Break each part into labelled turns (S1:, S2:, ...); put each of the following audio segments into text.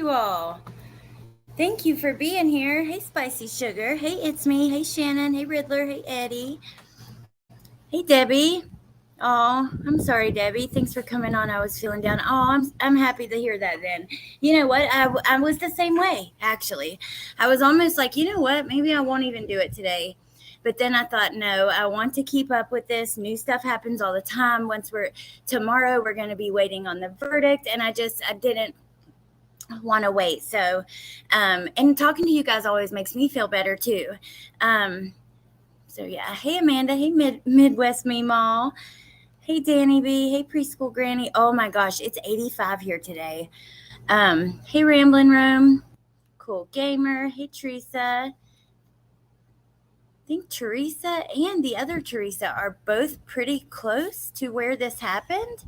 S1: you all? Thank you for being here. Hey, Spicy Sugar. Hey, it's me. Hey, Shannon. Hey, Riddler. Hey, Eddie. Hey, Debbie. Oh, I'm sorry, Debbie. Thanks for coming on. I was feeling down. Oh, I'm happy to hear that then. You know what? I was the same way, actually. I was almost like, you know what? Maybe I won't even do it today. But then I thought, no, I want to keep up with this. New stuff happens all the time. Tomorrow, we're going to be waiting on the verdict. And I didn't want to wait. So, and talking to you guys always makes me feel better too. So yeah. Hey, Amanda. Hey, Midwest Meemaw. Hey, Danny B. Hey, Preschool Granny. Oh my gosh, it's 85 here today. Hey, Ramblin' Rome. Cool Gamer. Hey, Teresa. I think Teresa and the other Teresa are both pretty close to where this happened.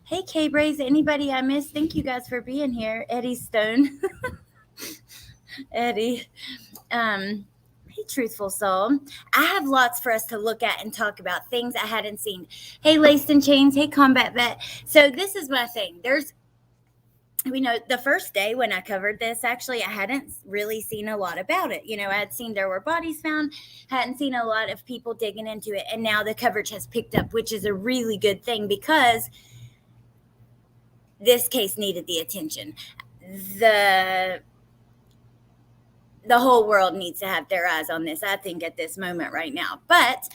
S1: Hey, K-Braze. Anybody I missed? Thank you guys for being here. Eddie Stone. Eddie. Hey, Truthful Soul. I have lots for us to look at and talk about, things I hadn't seen. Hey, Laced in Chains. Hey, Combat Vet. So this is my thing. The first day when I covered this, actually, I hadn't really seen a lot about it. I had seen there were bodies found, hadn't seen a lot of people digging into it. And now the coverage has picked up, which is a really good thing because this case needed the attention. The whole world needs to have their eyes on this, I think, at this moment right now. But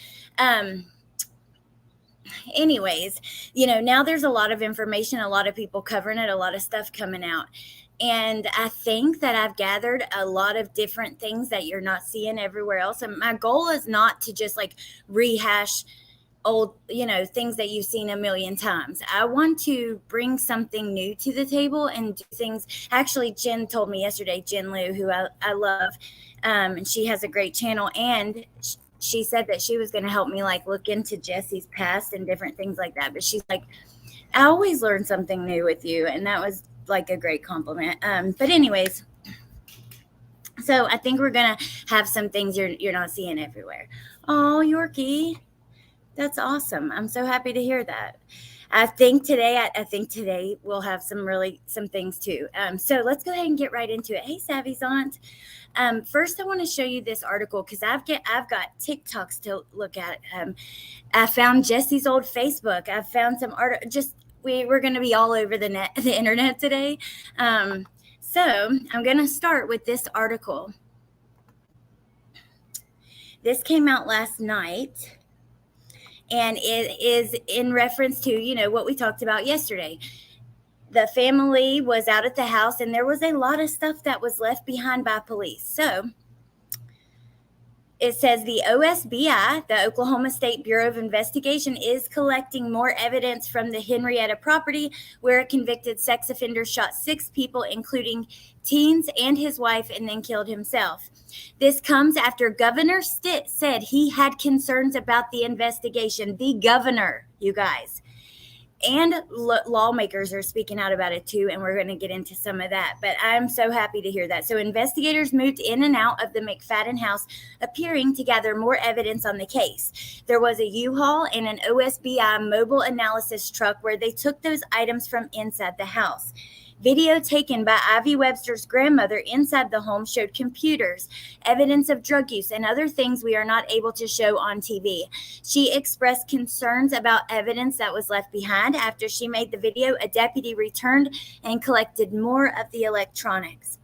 S1: anyways, now there's a lot of information, a lot of people covering it, a lot of stuff coming out. And I think that I've gathered a lot of different things that you're not seeing everywhere else. And my goal is not to just like rehash old, things that you've seen a million times. I want to bring something new to the table and do things. Actually, Jen told me yesterday, Jen Liu, who I love, and she has a great channel, and she said that she was going to help me like look into Jesse's past and different things like that. But she's like, I always learn something new with you, and that was like a great compliment. But anyways, so I think we're going to have some things you're not seeing everywhere. Oh, Yorkie. That's awesome. I'm so happy to hear that. I think today we'll have some things too. So let's go ahead and get right into it. Hey, Savvy's aunt. First, I want to show you this article because I've got TikToks to look at. I found Jesse's old Facebook. I found some art. We're going to be all over the internet today. So I'm going to start with this article. This came out last night. And it is in reference to, what we talked about yesterday. The family was out at the house, and there was a lot of stuff that was left behind by police. So it says the OSBI, the Oklahoma State Bureau of Investigation, is collecting more evidence from the Henrietta property where a convicted sex offender shot 6 people, including teens and his wife, and then killed himself. This comes after Governor Stitt said he had concerns about the investigation. The governor, you guys. And lawmakers are speaking out about it too, and we're going to get into some of that. But I'm so happy to hear that. So investigators moved in and out of the McFadden house, appearing to gather more evidence on the case. There was a U-Haul and an OSBI mobile analysis truck where they took those items from inside the house. Video taken by Ivy Webster's grandmother inside the home showed computers, evidence of drug use, and other things we are not able to show on TV. She expressed concerns about evidence that was left behind. After she made the video, a deputy returned and collected more of the electronics.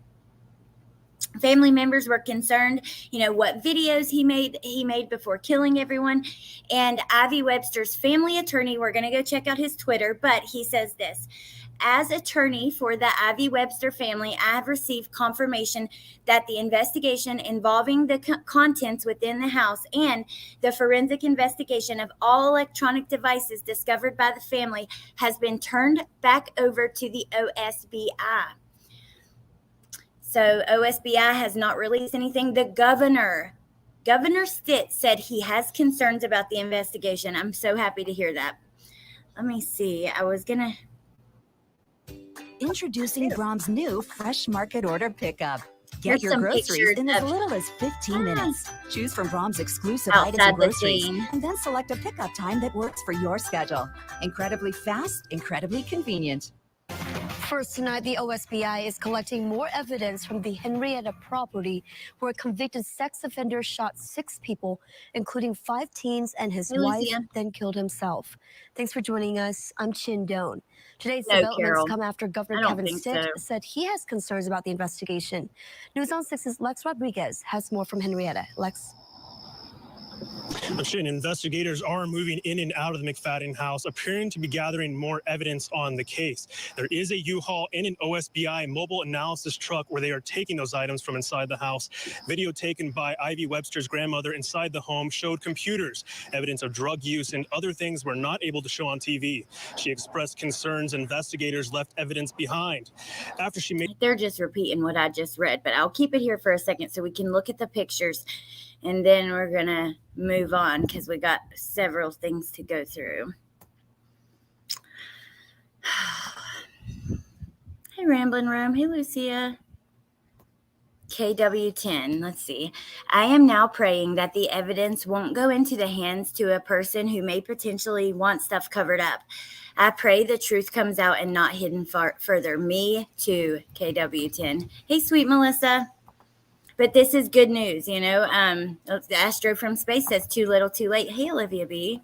S1: Family members were concerned, what videos he made before killing everyone. And Ivy Webster's family attorney, we're going to go check out his Twitter, but he says this: as attorney for the Ivy Webster family, I have received confirmation that the investigation involving the contents within the house and the forensic investigation of all electronic devices discovered by the family has been turned back over to the OSBI. So OSBI has not released anything. The Governor Stitt, said he has concerns about the investigation. I'm so happy to hear that. Let me see.
S2: Introducing Brahms' new Fresh Market Order Pickup. Get your groceries in as little as 15 minutes. Choose from Brahms' exclusive items and groceries, and then select a pickup time that works for your schedule. Incredibly fast, incredibly convenient.
S3: First tonight, the OSBI is collecting more evidence from the Henrietta property where a convicted sex offender shot 6 people, including 5 teens and his wife, then killed himself. Thanks for joining us. I'm Chin Doan. Today's developments come after Governor Kevin Stitt said he has concerns about the investigation. News on 6's Lex Rodriguez has more from Henrietta. Lex.
S4: Investigators are moving in and out of the McFadden house, appearing to be gathering more evidence on the case. There is a U-Haul and an OSBI mobile analysis truck where they are taking those items from inside the house. Video taken by Ivy Webster's grandmother inside the home showed computers, evidence of drug use, and other things we're not able to show on TV. She expressed concerns investigators left evidence behind. After she made...
S1: They're just repeating what I just read, but I'll keep it here for a second so we can look at the pictures. And then we're going to move on because we got several things to go through. Hey, Rambling Room. Hey, Lucia. KW10. Let's see. I am now praying that the evidence won't go into the hands to a person who may potentially want stuff covered up. I pray the truth comes out and not hidden further. Me too, KW10. Hey, sweet Melissa. But this is good news, you know. The Astro from Space says too little, too late. Hey, Olivia B.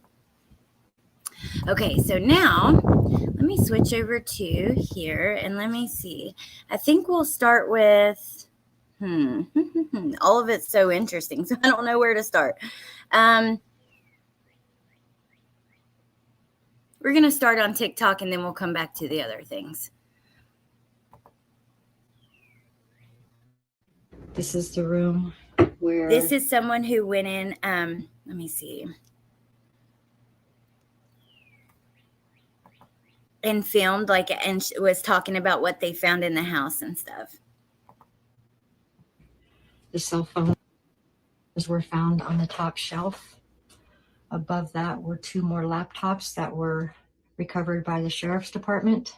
S1: Okay, so now let me switch over to here and let me see. I think we'll start with, all of it's so interesting, so I don't know where to start. We're going to start on TikTok and then we'll come back to the other things.
S5: This is the room where...
S1: This is someone who went in, let me see. And filmed, and was talking about what they found in the house and stuff.
S5: The cell phones were found on the top shelf. Above that were 2 more laptops that were recovered by the sheriff's department.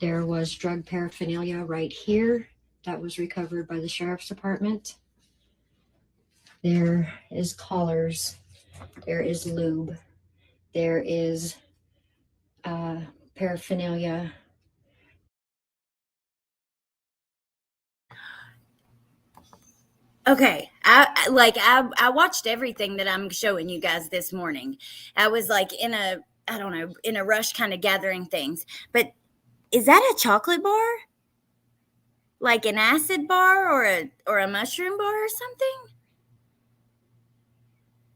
S5: There was drug paraphernalia right here that was recovered by the sheriff's department. There is collars. There is lube. There is paraphernalia.
S1: Okay, I watched everything that I'm showing you guys this morning. I was in a rush kind of gathering things. But is that a chocolate bar? Like an acid bar or a mushroom bar or something?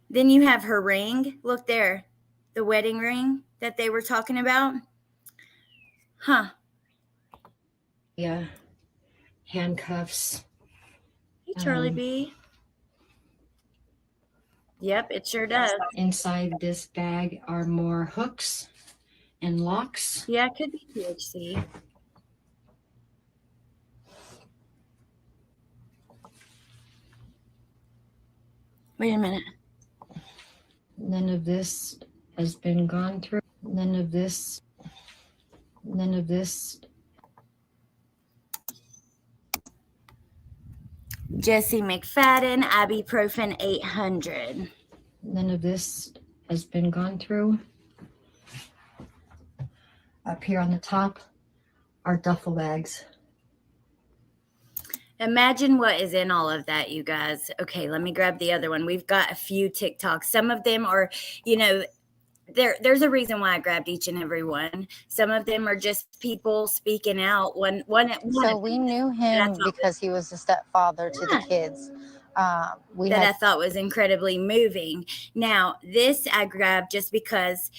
S1: Then you have her ring. Look there. The wedding ring that they were talking about. Huh.
S5: Yeah. Handcuffs.
S1: Hey, Charlie B. Yep, it sure does.
S5: Inside this bag are more hooks and locks.
S1: Yeah, it could be THC. Wait a minute.
S5: None of this has been gone through. None of this.
S1: Jesse McFadden, ibuprofen 800.
S5: None of this has been gone through. Up here on the top are duffel bags.
S1: Imagine what is in all of that, you guys. Okay, let me grab the other one. We've got a few TikToks. Some of them are, there's a reason why I grabbed each and every one. Some of them are just people speaking out.
S6: So we knew him because he was the stepfather to the kids.
S1: I thought was incredibly moving. Now, this I grabbed just because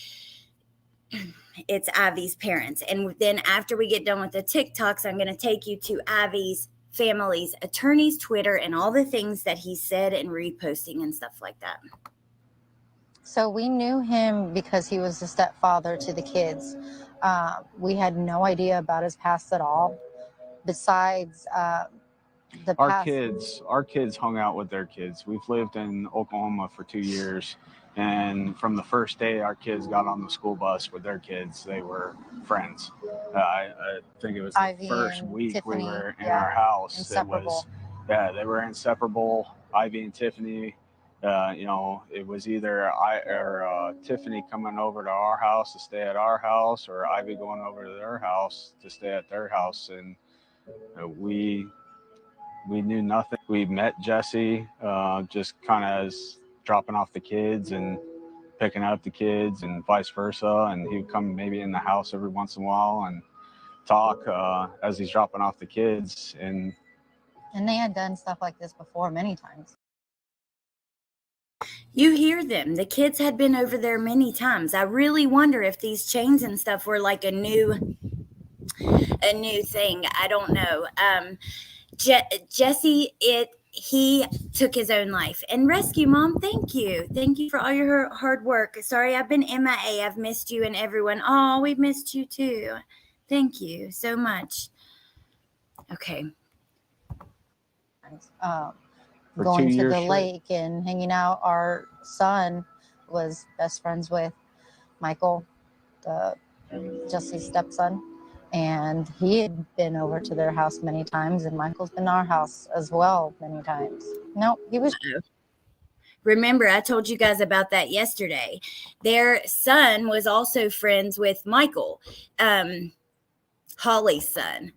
S1: it's Ivy's parents. And then after we get done with the TikToks, I'm going to take you to Ivy's family's attorney's Twitter and all the things that he said and reposting and stuff like that.
S6: So we knew him because he was the stepfather to the kids. We had no idea about his past at all. Besides
S7: our kids hung out with their kids. We've lived in Oklahoma for 2 years. And from the first day our kids got on the school bus with their kids, they were friends. I think it was the first week Tiffany, we were in our house.
S6: Inseparable.
S7: They were inseparable. Ivy and Tiffany, It was either I or Tiffany coming over to our house to stay at our house, or Ivy going over to their house to stay at their house. And we knew nothing. We met Jesse just kind of as dropping off the kids and picking up the kids and vice versa. And he would come maybe in the house every once in a while and talk as he's dropping off the kids. And
S6: they had done stuff like this before many times.
S1: You hear them. The kids had been over there many times. I really wonder if these chains and stuff were like a new thing. I don't know. Jesse, he took his own life. And Rescue Mom, thank you. Thank you for all your hard work. Sorry, I've been MIA. I've missed you and everyone. Oh, we've missed you too. Thank you so much. Okay.
S6: Going to the lake and hanging out. Our son was best friends with Michael, Jesse's stepson, and he had been over to their house many times, and Michael's been to our house as well many times. No, he was.
S1: Remember, I told you guys about that yesterday. Their son was also friends with Michael, Holly's son.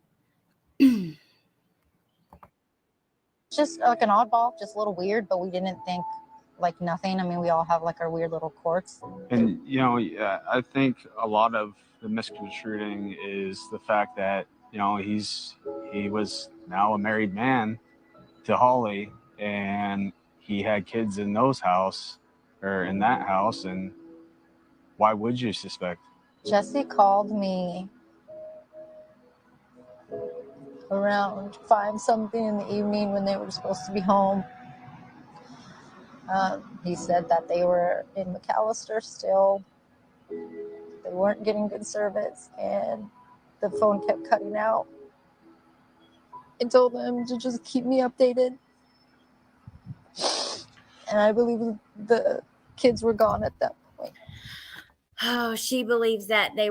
S6: Just like an oddball, just a little weird, but we didn't think like nothing. I mean, we all have like our weird little quirks.
S7: And, I think a lot of the misconstruing is the fact that, he was now a married man to Holly, and he had kids in that house. And why would you suspect?
S6: Jesse called me around 5-something in the evening when they were supposed to be home. He said that they were in McAllister still. They weren't getting good service, and the phone kept cutting out. I told them to just keep me updated. And I believe the kids were gone at that point.
S1: Oh, she believes that they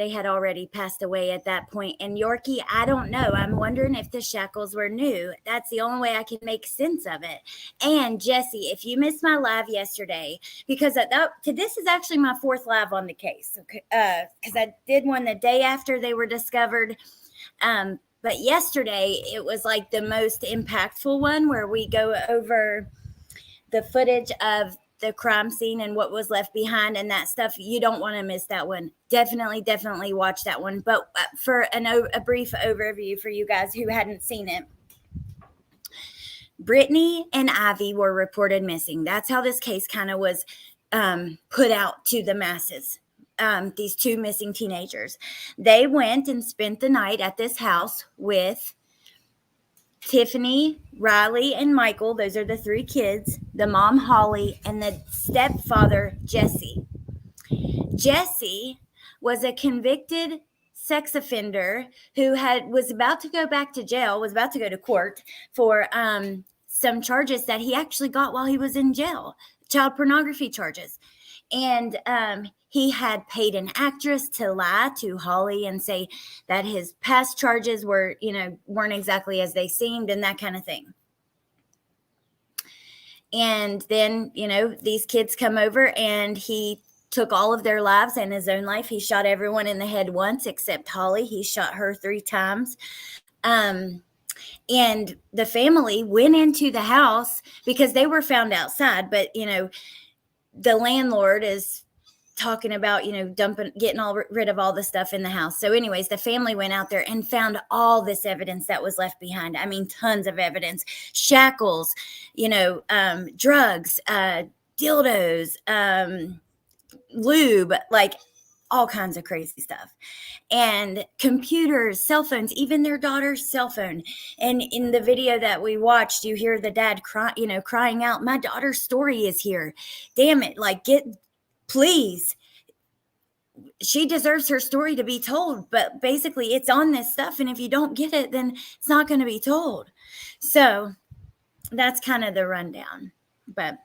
S1: had already passed away at that point. And Yorkie, I don't know. I'm wondering if the shackles were new. That's the only way I can make sense of it. And Jesse, if you missed my live yesterday, because this is actually my 4th live on the case, because I did one the day after they were discovered. But yesterday it was like the most impactful one, where we go over the footage of the crime scene and what was left behind and that stuff. You don't want to miss that one. Definitely watch that one. But for a brief overview for you guys who hadn't seen it, Brittany and Ivy were reported missing. That's how this case kind of was put out to the masses. These 2 missing teenagers. They went and spent the night at this house with Tiffany, Riley, and Michael. Those are the 3 kids, the mom, Holly, and the stepfather, Jesse. Jesse was a convicted sex offender who was about to go back to jail, was about to go to court for some charges that he actually got while he was in jail, child pornography charges. And he had paid an actress to lie to Holly and say that his past charges weren't exactly as they seemed and that kind of thing. And then, these kids come over and he took all of their lives and his own life. He shot everyone in the head once except Holly. He shot her 3 times. And the family went into the house because they were found outside. But, the landlord is talking about, getting rid of all the stuff in the house. So anyways, the family went out there and found all this evidence that was left behind. I mean, tons of evidence, shackles, drugs, dildos, lube, like all kinds of crazy stuff, and computers, cell phones, even their daughter's cell phone. And in the video that we watched, you hear the dad crying out, "My daughter's story is here. Damn it. Please, she deserves her story to be told." But basically it's on this stuff. And if you don't get it, then it's not going to be told. So that's kind of the rundown. But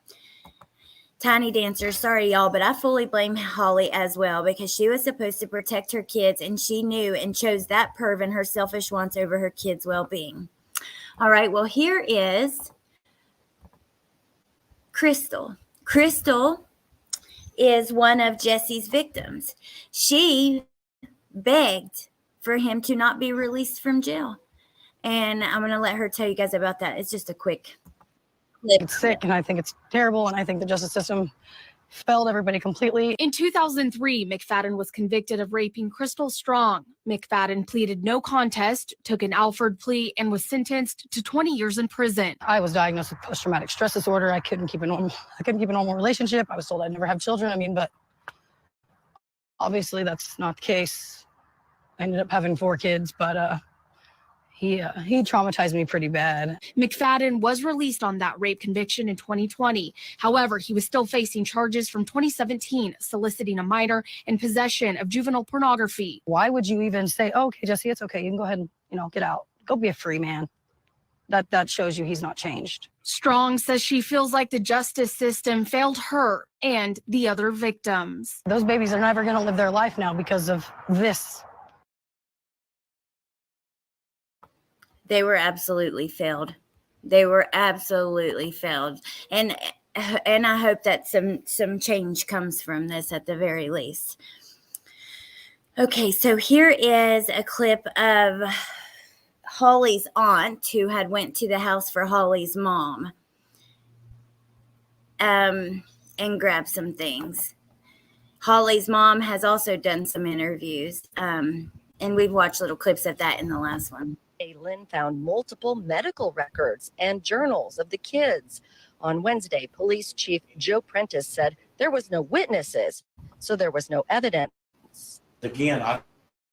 S1: Tiny Dancer, sorry y'all, but I fully blame Holly as well, because she was supposed to protect her kids and she knew and chose that perv and her selfish wants over her kids' well-being. All right, well, here is Crystal. Crystal is one of Jesse's victims. She begged for him to not be released from jail. And I'm going to let her tell you guys about that. It's just a quick clip.
S8: It's sick, and I think it's terrible, and I think the justice system failed everybody completely.
S9: In 2003, McFadden was convicted of raping Crystal Strong. McFadden pleaded no contest, took an Alford plea, and was sentenced to 20 years in prison.
S8: I was diagnosed with post-traumatic stress disorder. I couldn't keep a normal relationship. I was told I'd never have children. I mean, but obviously that's not the case. I ended up having 4 kids, but he traumatized me pretty bad.
S9: McFadden was released on that rape conviction in 2020. However, he was still facing charges from 2017, soliciting a minor and possession of juvenile pornography.
S8: Why would you even say, oh, okay, Jesse, it's okay. You can go ahead and, get out. Go be a free man. That shows you he's not changed.
S9: Strong says she feels like the justice system failed her and the other victims.
S8: Those babies are never going to live their life now because of this.
S1: They were absolutely failed. They were absolutely failed. And I hope that some change comes from this at the very least. Okay, so here is a clip of Holly's aunt who had went to the house for Holly's mom and grabbed some things. Holly's mom has also done some interviews, and we've watched little clips of that in the last one.
S10: Lynn found multiple medical records and journals of the kids. On Wednesday, Police Chief Joe Prentice said there was no witnesses, so there was no evidence.
S11: Again, I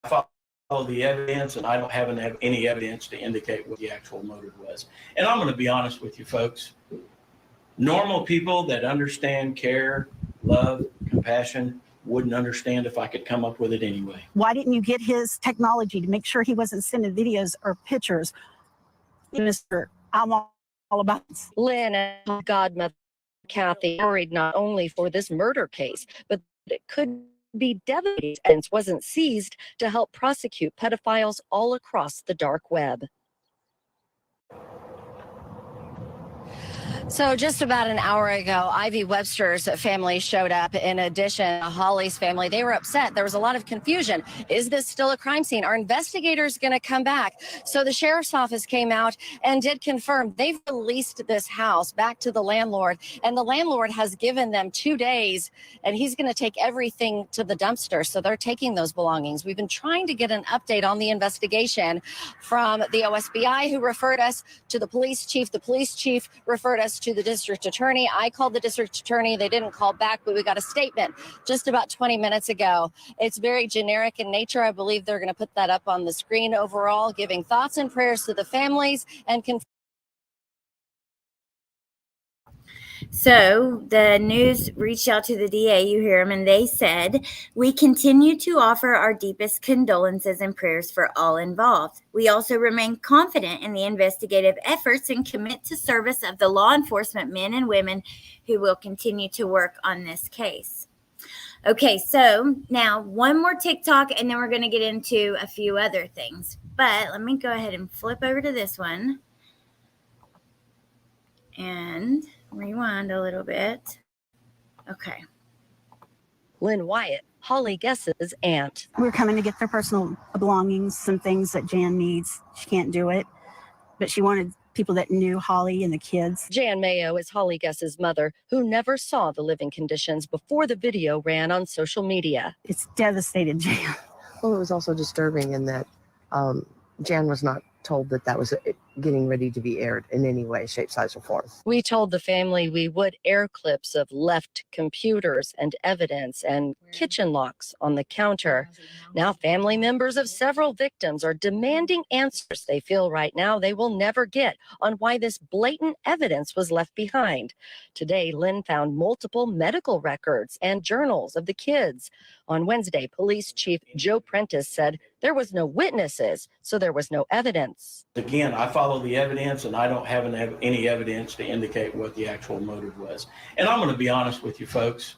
S11: follow the evidence, and I don't have any evidence to indicate what the actual motive was. And I'm going to be honest with you, folks. Normal people that understand care, love, compassion, wouldn't understand if I could come up with it anyway.
S12: Why didn't you get his technology to make sure he wasn't sending videos or pictures? Mr. I'm all about this.
S10: Lynn and godmother Kathy worried not only for this murder case, but it could be devastating and wasn't seized to help prosecute pedophiles all across the dark web. So just about an hour ago, Ivy Webster's family showed up. In addition to Holly's family, they were upset. There was a lot of confusion. Is this still a crime scene? Are investigators going to come back? So the sheriff's office came out and did confirm they've released this house back to the landlord. And the landlord has given them 2 days, and he's going to take everything to the dumpster. So they're taking those belongings. We've been trying to get an update on the investigation from the OSBI, who referred us to the police chief. The police chief referred us to the district attorney. I called the district attorney. They didn't call back, but we got a statement just about 20 minutes ago. It's very generic in nature. I believe they're going to put that up on the screen overall, giving thoughts and prayers to the families and
S1: So the news reached out to the DA, you hear them, and they said, "We continue to offer our deepest condolences and prayers for all involved. We also remain confident in the investigative efforts and commit to service of the law enforcement men and women who will continue to work on this case." Okay, so now one more TikTok, and then we're going to get into a few other things. But let me go ahead and flip over to this one and rewind a little bit. Okay.
S10: Lynn Wyatt, Holly Guess's aunt.
S12: We're coming to get their personal belongings, some things that Jan needs. She can't do it, but she wanted people that knew Holly and the kids.
S10: Jan Mayo is Holly Guess's mother, who never saw the living conditions before the video ran on social media.
S12: It's devastated Jan.
S13: Well, it was also disturbing in that Jan was not told that that was getting ready to be aired in any way, shape, size, or form.
S10: We told the family we would air clips of left computers and evidence and kitchen locks on the counter. Now family members of several victims are demanding answers they feel right now they will never get on why this blatant evidence was left behind. Today, Lynn found multiple medical records and journals of the kids. On Wednesday, Police Chief Joe Prentice said there was no witnesses, so there was no evidence.
S11: Again, I follow the evidence, and I don't have any evidence to indicate what the actual motive was. And I'm going to be honest with you, folks.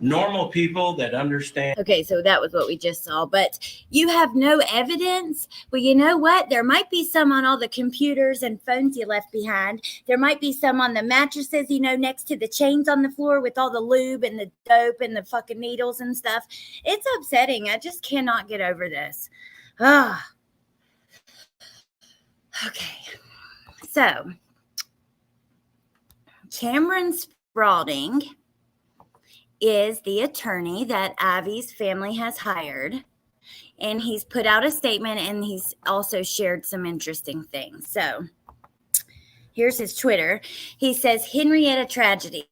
S11: Normal people that understand.
S1: Okay, so that was what we just saw, but you have no evidence. Well, you know what? There might be some on all the computers and phones you left behind. There might be some on the mattresses, next to the chains on the floor with all the lube and the dope and the fucking needles and stuff. It's upsetting. I just cannot get over this. Ah. Okay. So, Cameron Spalding is the attorney that Ivy's family has hired, and he's put out a statement, and he's also shared some interesting things. So here's his Twitter. He says, Henrietta tragedy.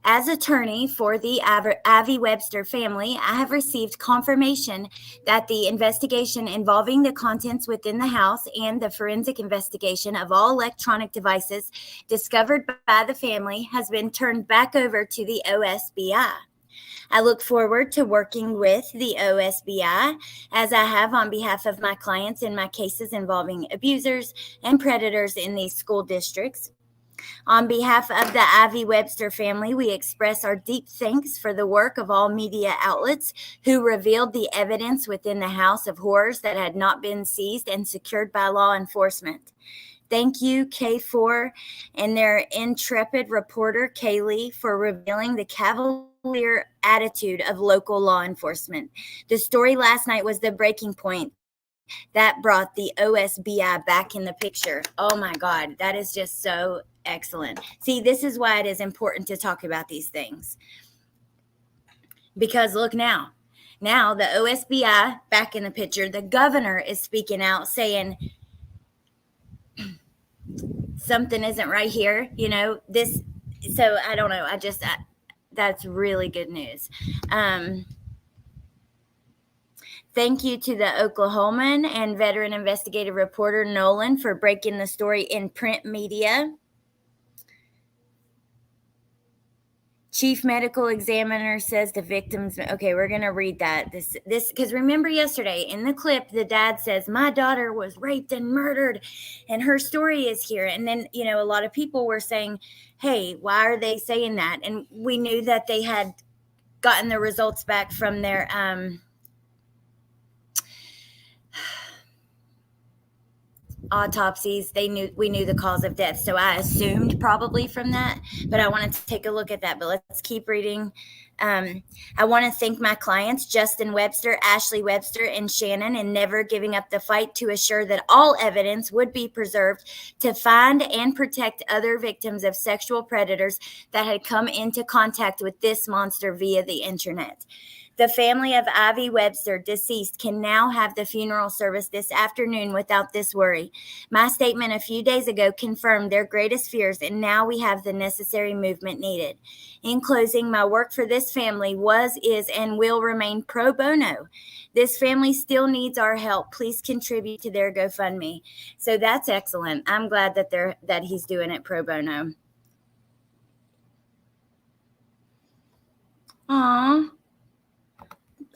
S1: As attorney for the Ivy Webster family, I have received confirmation that the investigation involving the contents within the house and the forensic investigation of all electronic devices discovered by the family has been turned back over to the OSBI. I look forward to working with the OSBI as I have on behalf of my clients in my cases involving abusers and predators in these school districts. On behalf of the Ivy Webster family, we express our deep thanks for the work of all media outlets who revealed the evidence within the house of horrors that had not been seized and secured by law enforcement. Thank you, K4, and their intrepid reporter, Kaylee, for revealing the cavalier attitude of local law enforcement. The story last night was the breaking point that brought the OSBI back in the picture. Oh my God, that is just so excellent. See, this is why it is important to talk about these things. Because look now the OSBI back in the picture, the governor is speaking out saying something isn't right here, this. So I don't know. That's really good news. Thank you to the Oklahoman and veteran investigative reporter Nolan for breaking the story in print media. Chief medical examiner says the victims. Okay, we're going to read that. This, because remember yesterday in the clip, the dad says, my daughter was raped and murdered and her story is here. And then, a lot of people were saying, hey, why are they saying that? And we knew that they had gotten the results back from their, autopsies. We knew the cause of death, so I assumed probably from that, but I wanted to take a look at that. But let's keep reading. I want to thank my clients, Justin Webster, Ashley Webster, and Shannon, in never giving up the fight to assure that all evidence would be preserved to find and protect other victims of sexual predators that had come into contact with this monster via the internet. The family of Ivy Webster, deceased, can now have the funeral service this afternoon without this worry. My statement a few days ago confirmed their greatest fears, and now we have the necessary movement needed. In closing, my work for this family was, is, and will remain pro bono. This family still needs our help. Please contribute to their GoFundMe. So that's excellent. I'm glad that he's doing it pro bono. Aw.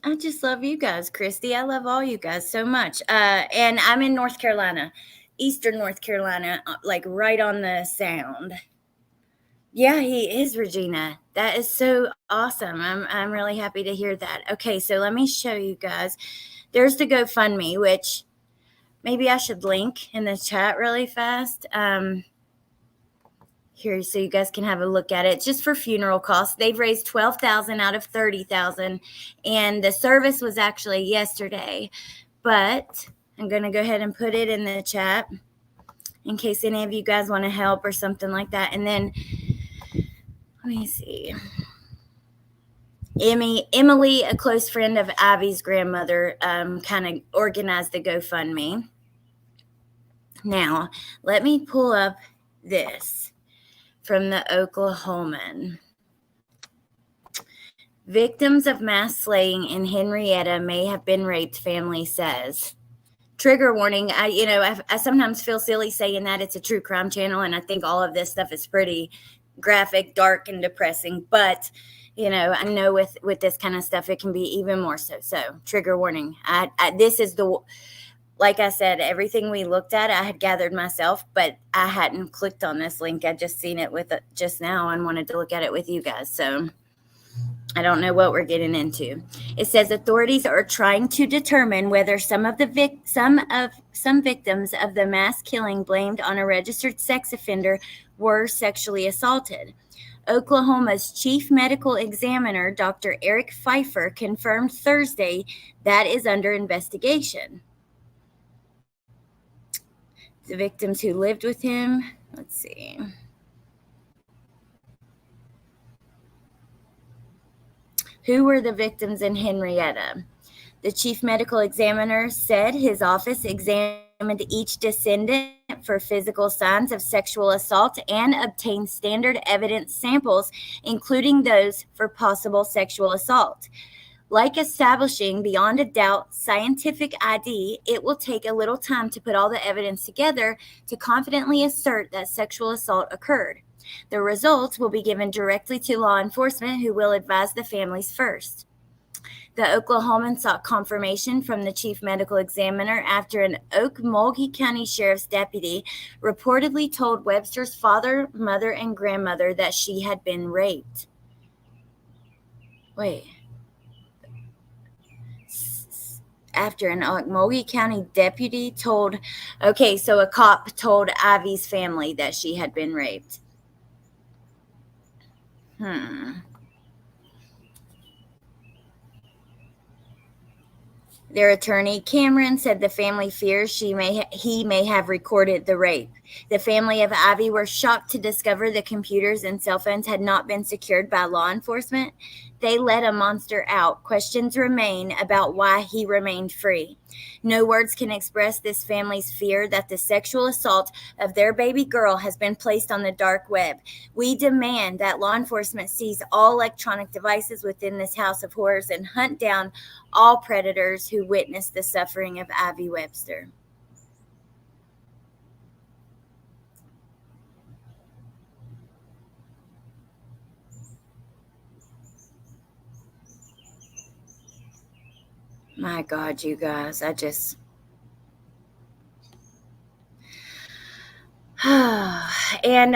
S1: I just love you guys, Christy. I love all you guys so much. And I'm in North Carolina, Eastern North Carolina, like right on the sound. Yeah, he is, Regina. That is so awesome. I'm really happy to hear that. Okay, so let me show you guys. There's the GoFundMe, which maybe I should link in the chat really fast. Here, so you guys can have a look at it. It's just for funeral costs. They've raised $12,000 out of $30,000, and the service was actually yesterday. But I'm going to go ahead and put it in the chat in case any of you guys want to help or something like that. And then let me see. Emily, a close friend of Ivy's grandmother, kind of organized the GoFundMe. Now, let me pull up this from the Oklahoman. Victims of mass slaying in Henrietta may have been raped, family says. Trigger warning. I sometimes feel silly saying that. It's a true crime channel, and I think all of this stuff is pretty graphic, dark, and depressing. But, I know with this kind of stuff, it can be even more so. So, trigger warning. This is like I said, everything we looked at, I had gathered myself, but I hadn't clicked on this link. I just seen it just now and wanted to look at it with you guys. So, I don't know what we're getting into. It says authorities are trying to determine whether some victims of the mass killing blamed on a registered sex offender were sexually assaulted. Oklahoma's chief medical examiner, Dr. Eric Pfeiffer, confirmed Thursday that is under investigation. The victims who lived with him, let's see. Who were the victims in Henrietta? The chief medical examiner said his office examined each descendant for physical signs of sexual assault and obtained standard evidence samples, including those for possible sexual assault. Like establishing beyond a doubt scientific ID, it will take a little time to put all the evidence together to confidently assert that sexual assault occurred. The results will be given directly to law enforcement, who will advise the families first. The Oklahoman sought confirmation from the chief medical examiner after an Okmulgee County Sheriff's deputy reportedly told Webster's father, mother, and grandmother that she had been raped. After an Okmulgee County deputy told, so a cop told Ivy's family that she had been raped. Their attorney, Cameron, said the family fears he may have recorded the rape. The family of Ivy were shocked to discover the computers and cell phones had not been secured by law enforcement. They let a monster out. Questions remain about why he remained free. No words can express this family's fear that the sexual assault of their baby girl has been placed on the dark web. We demand that law enforcement seize all electronic devices within this house of horrors and hunt down all predators who witnessed the suffering of Ivy Webster. My God, you guys, and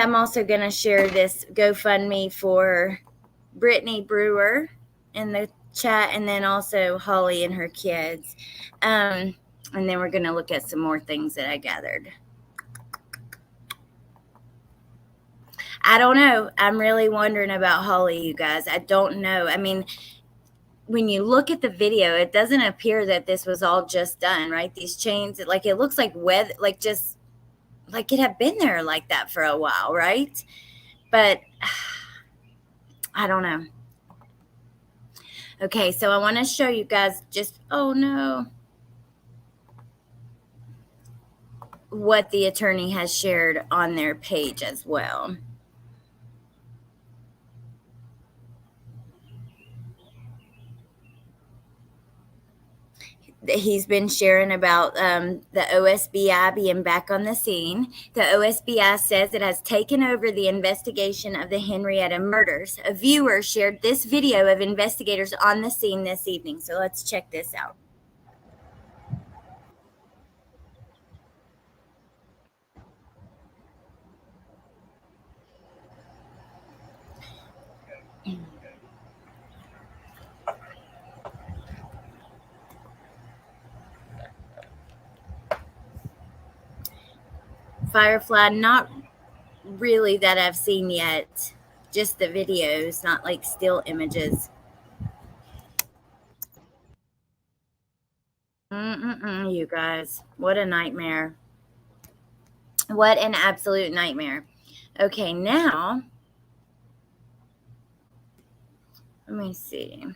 S1: I'm also going to share this GoFundMe for Brittany Brewer in the chat, and then also Holly and her kids. And then we're going to look at some more things that I gathered. I don't know. I'm really wondering about Holly, you guys. I don't know. I mean, when you look at the video, it doesn't appear that this was all just done, right? These chains, like it looks like like it had been there like that for a while, right? But I don't know. Okay, so I want to show you guys what the attorney has shared on their page as well. He's been sharing about the OSBI being back on the scene. The OSBI says it has taken over the investigation of the Henrietta murders. A viewer shared this video of investigators on the scene this evening. So let's check this out. Firefly, not really that I've seen yet. Just the videos, not like still images. You guys, what a nightmare. What an absolute nightmare. Okay, now, let me see.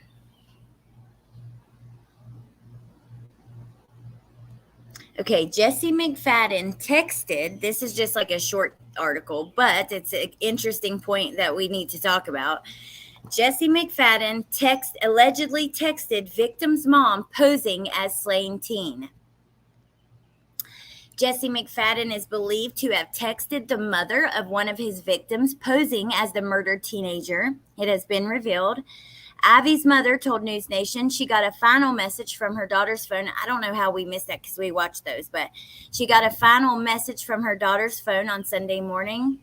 S1: Okay, Jesse McFadden texted, this is just like a short article, but it's an interesting point that we need to talk about. Jesse McFadden allegedly texted victim's mom posing as slain teen. Jesse McFadden is believed to have texted the mother of one of his victims posing as the murdered teenager. It has been revealed. Ivy's mother told News Nation she got a final message from her daughter's phone. I don't know how we missed that because we watched those, but she got a final message from her daughter's phone on Sunday morning.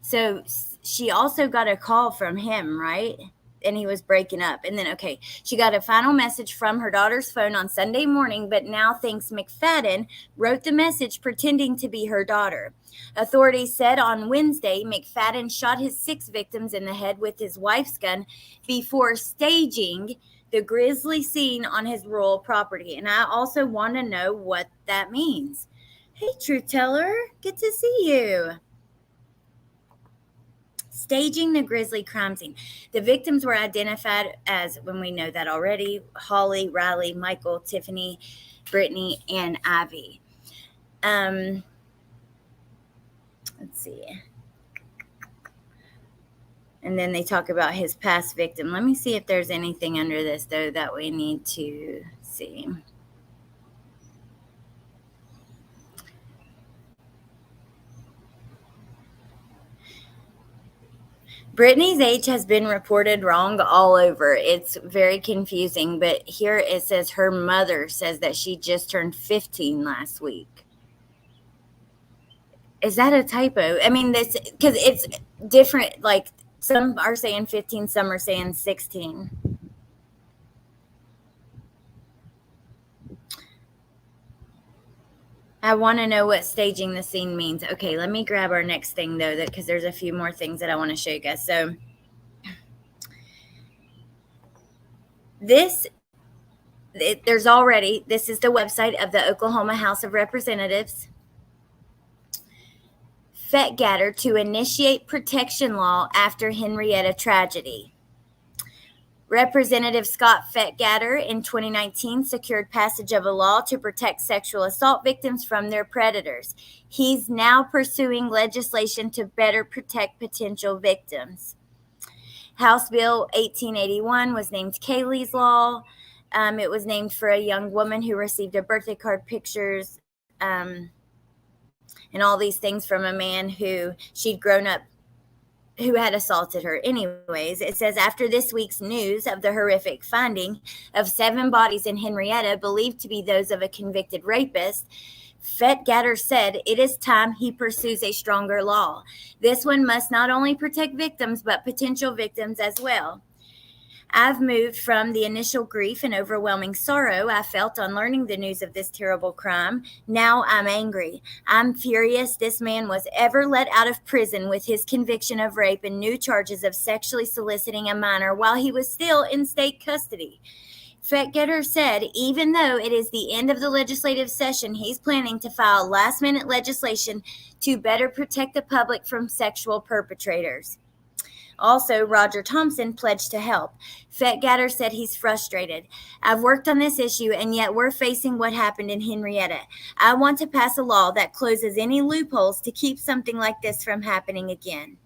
S1: So she also got a call from him, right? And he was breaking up. And then, okay, she got a final message from her daughter's phone on Sunday morning, but now thinks McFadden wrote the message pretending to be her daughter. Authorities said on Wednesday, McFadden shot his 6 victims in the head with his wife's gun before staging the grisly scene on his rural property. And I also want to know what that means. Hey, Truth Teller, good to see you. Staging the grisly crime scene. The victims were identified as, when we know that already, Holly, Riley, Michael, Tiffany, Brittany, and Ivy. Let's see. And then they talk about his past victim. Let me see if there's anything under this, though, that we need to see. Brittany's age has been reported wrong all over. It's very confusing, but here it says her mother says that she just turned 15 last week. Is that a typo? I mean, this, because it's different. Like, some are saying 15, some are saying 16. I want to know what staging the scene means. Okay, let me grab our next thing, though, because there's a few more things that I want to show you guys. So this is the website of the Oklahoma House of Representatives. Fettgatter to initiate protection law after Henrietta tragedy. Representative Scott Fettgatter in 2019 secured passage of a law to protect sexual assault victims from their predators. He's now pursuing legislation to better protect potential victims. House Bill 1881 was named Kaylee's Law. It was named for a young woman who received a birthday card, pictures, and all these things from a man who she'd grown up, who had assaulted her. Anyways, it says, after this week's news of the horrific finding of 7 bodies in Henrietta believed to be those of a convicted rapist, Fettgatter said it is time he pursues a stronger law. This one must not only protect victims, but potential victims as well. I've moved from the initial grief and overwhelming sorrow I felt on learning the news of this terrible crime. Now I'm angry. I'm furious this man was ever let out of prison with his conviction of rape and new charges of sexually soliciting a minor while he was still in state custody. Fettgatter said even though it is the end of the legislative session, he's planning to file last-minute legislation to better protect the public from sexual perpetrators. Also, Roger Thompson pledged to help. Fettgatter said he's frustrated. I've worked on this issue, and yet we're facing what happened in Henrietta. I want to pass a law that closes any loopholes to keep something like this from happening again.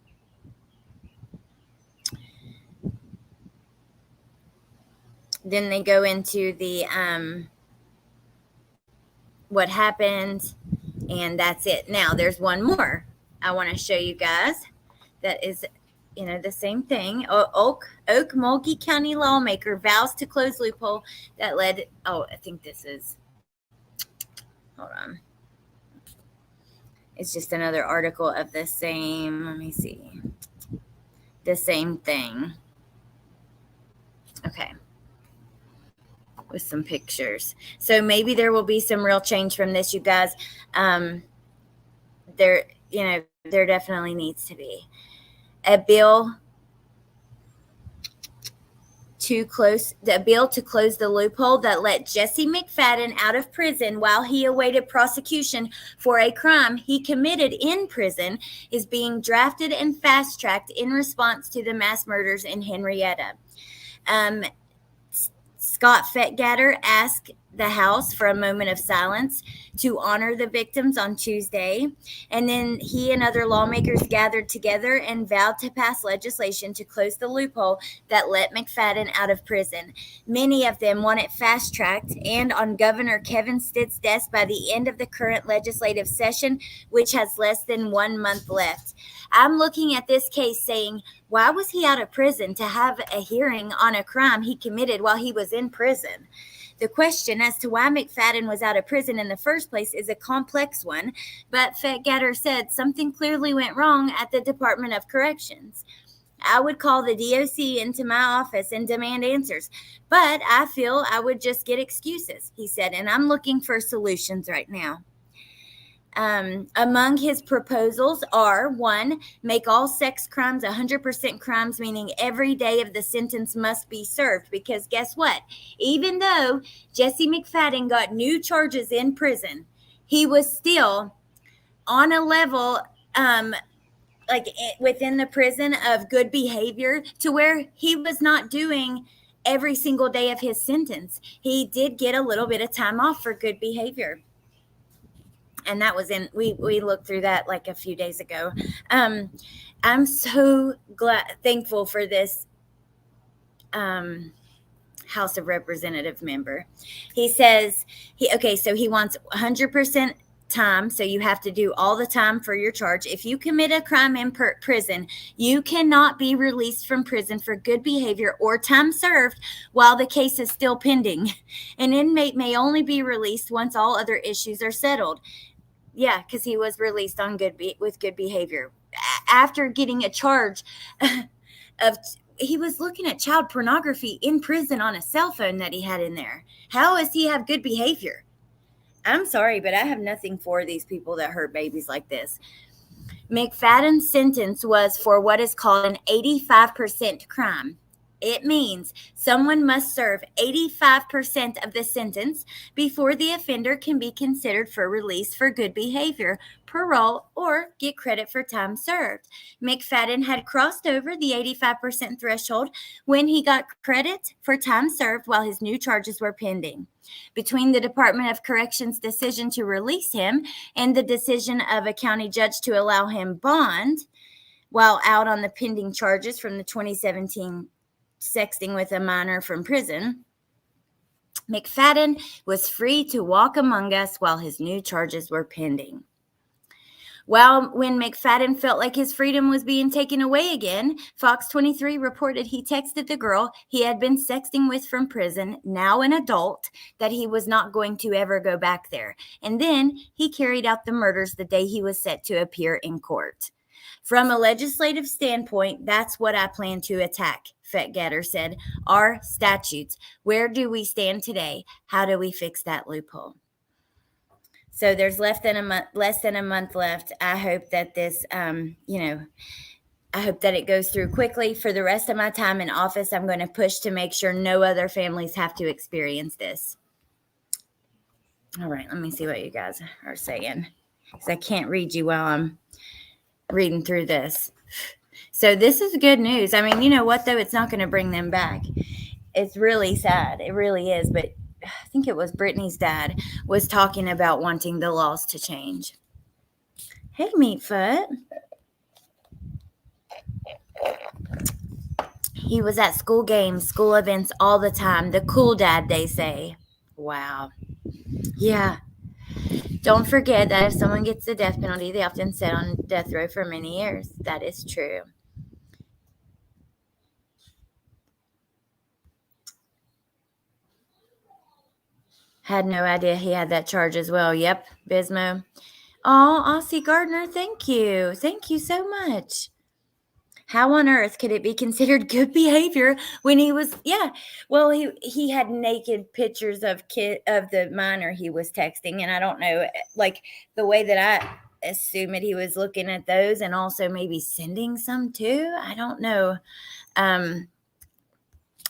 S1: Then they go into the what happened, and that's it. Now, there's one more I want to show you guys that is, the same thing. Okmulgee County lawmaker vows to close loophole that led. Oh, I think this is. Hold on. It's just another article of the same. Let me see. The same thing. Okay. With some pictures. So maybe there will be some real change from this, you guys. There definitely needs to be a bill to close the loophole that let Jesse McFadden out of prison while he awaited prosecution for a crime he committed in prison is being drafted and fast-tracked in response to the mass murders in Henrietta. Scott Fettgatter asked the House for a moment of silence to honor the victims on Tuesday, and then he and other lawmakers gathered together and vowed to pass legislation to close the loophole that let McFadden out of prison. Many of them want it fast-tracked and on Governor Kevin Stitt's desk by the end of the current legislative session, which has less than 1 month left. I'm looking at this case saying, why was he out of prison to have a hearing on a crime he committed while he was in prison? The question as to why McFadden was out of prison in the first place is a complex one, but Fettgatter said something clearly went wrong at the Department of Corrections. I would call the DOC into my office and demand answers, but I feel I would just get excuses, he said, and I'm looking for solutions right now. Among his proposals are 1, make all sex crimes 100% crimes, meaning every day of the sentence must be served. Because guess what? Even though Jesse McFadden got new charges in prison, he was still on a level, like within the prison of good behavior to where he was not doing every single day of his sentence. He did get a little bit of time off for good behavior. And that was in, we looked through that like a few days ago. I'm so thankful for this House of Representative member. He says, so he wants 100% time. So you have to do all the time for your charge. If you commit a crime in prison, you cannot be released from prison for good behavior or time served while the case is still pending. An inmate may only be released once all other issues are settled. Yeah, because he was released on with good behavior after getting a charge of he was looking at child pornography in prison on a cell phone that he had in there. How does he have good behavior? I'm sorry, but I have nothing for these people that hurt babies like this. McFadden's sentence was for what is called an 85% crime. It means someone must serve 85% of the sentence before the offender can be considered for release for good behavior, parole, or get credit for time served. McFadden had crossed over the 85% threshold when he got credit for time served while his new charges were pending. Between the Department of Corrections' decision to release him and the decision of a county judge to allow him bond while out on the pending charges from the 2017 sexting with a minor from prison, McFadden was free to walk among us while his new charges were pending. When McFadden felt like his freedom was being taken away again, Fox 23 reported he texted the girl he had been sexting with from prison, now an adult, that he was not going to ever go back there. And then he carried out the murders the day he was set to appear in court. From a legislative standpoint, that's what I plan to attack, Fettgatter said. Our statutes. Where do we stand today? How do we fix that loophole? So there's less than a month left. I hope that this, I hope that it goes through quickly. For the rest of my time in office, I'm going to push to make sure no other families have to experience this. All right, let me see what you guys are saying, because I can't read you while I'm reading through this. So this is good news. I mean, you know what, though? It's not going to bring them back. It's really sad. It really is. But I think it was Brittany's dad was talking about wanting the laws to change. Hey, Meatfoot. He was at school games, school events all the time. The cool dad, they say. Wow. Yeah. Don't forget that if someone gets the death penalty, they often sit on death row for many years. That is true. Had no idea he had that charge as well. Yep, Bismo. Oh, Aussie Gardner, thank you. Thank you so much. How on earth could it be considered good behavior when he was, well, he had naked pictures of the minor he was texting, and I don't know, like the way that I assume it, he was looking at those and also maybe sending some too. I don't know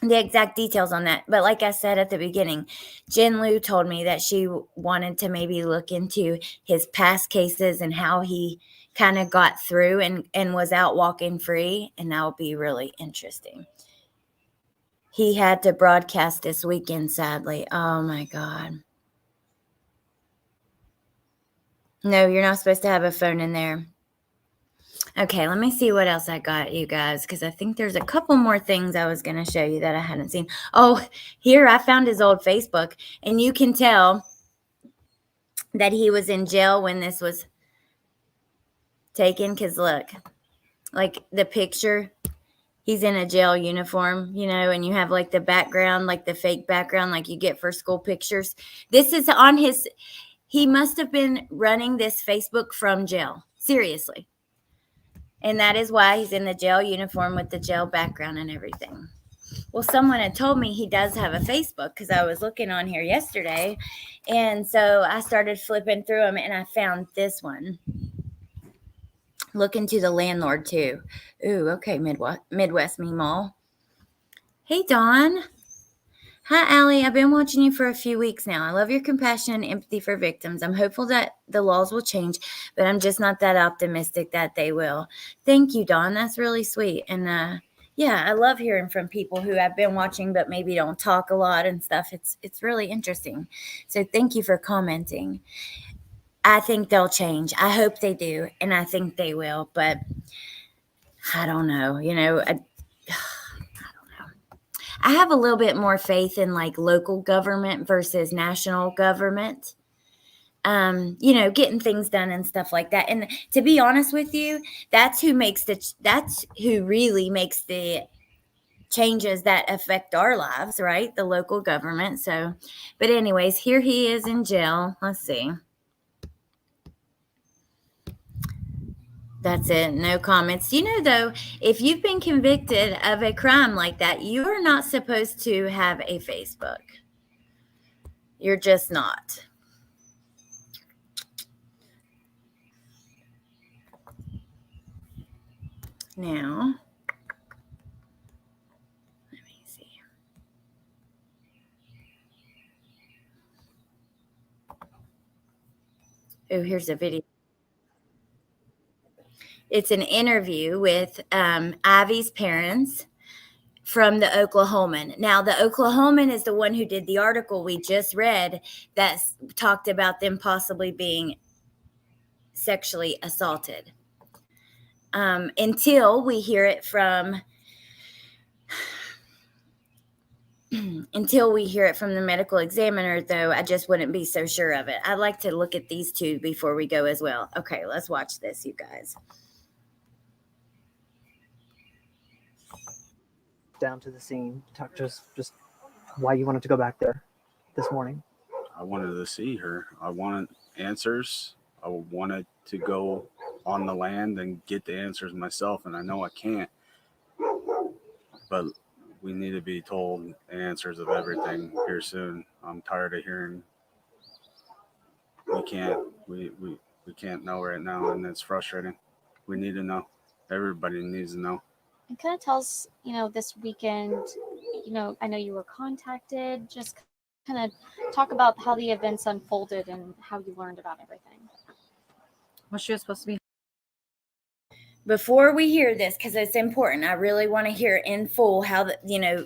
S1: the exact details on that. But like I said at the beginning, Jen Lou told me that she wanted to maybe look into his past cases and how he kind of got through and was out walking free. And that would be really interesting. He had to broadcast this weekend, sadly. Oh my God. No, you're not supposed to have a phone in there. Okay, let me see what else I got, you guys, because I think there's a couple more things I was going to show you that I hadn't seen. Oh, here, I found his old Facebook, and you can tell that he was in jail when this was taken, because look, like the picture He's in a jail uniform, you know, and you have like the background, like the fake background, like you get for school pictures. This is on his, he must have been running this Facebook from jail. Seriously. And that is why he's in the jail uniform with the jail background and everything. Well, someone had told me he does have a Facebook because I was looking on here yesterday. And so I started flipping through them and I found this one. Look into the landlord too. Ooh, okay, Midwest Me Mall. Hey, Dawn. Hi, Allie. I've been watching you for a few weeks now. I love your compassion and empathy for victims. I'm hopeful that the laws will change, but I'm just not that optimistic that they will. Thank you, Dawn. That's really sweet. And yeah, I love hearing from people who have been watching but maybe don't talk a lot and stuff. It's really interesting. So thank you for commenting. I think they'll change. I hope they do, and I think they will, but I don't know. You know, I have a little bit more faith in like local government versus national government. You know, getting things done and stuff like that. And to be honest with you, that's who really makes the changes that affect our lives, right? The local government. So, but anyways, here he is in jail. Let's see. That's it. No comments. You know, though, if you've been convicted of a crime like that, you are not supposed to have a Facebook. You're just not. Now, let me see. Oh, here's a video. It's an interview with Ivy's parents from the Oklahoman. Now, the Oklahoman is the one who did the article we just read that talked about them possibly being sexually assaulted. Until we hear it from the medical examiner, though, I just wouldn't be so sure of it. I'd like to look at these two before we go as well. Okay, let's watch this, you guys.
S14: Down to the scene, talk just why you wanted to go back there this morning.
S7: I wanted to see her. I wanted answers. I wanted to go on the land and get the answers myself, and I know I can't. But we need to be told answers of everything here soon. I'm tired of hearing we can't know right now, and it's frustrating. We need to know. Everybody needs to know.
S15: And kind of tell us, you know, this weekend, you know, I know you were contacted, just kind of talk about how the events unfolded and how you learned about everything.
S1: Well, she was supposed to be. Before we hear this, because it's important, I really want to hear in full how,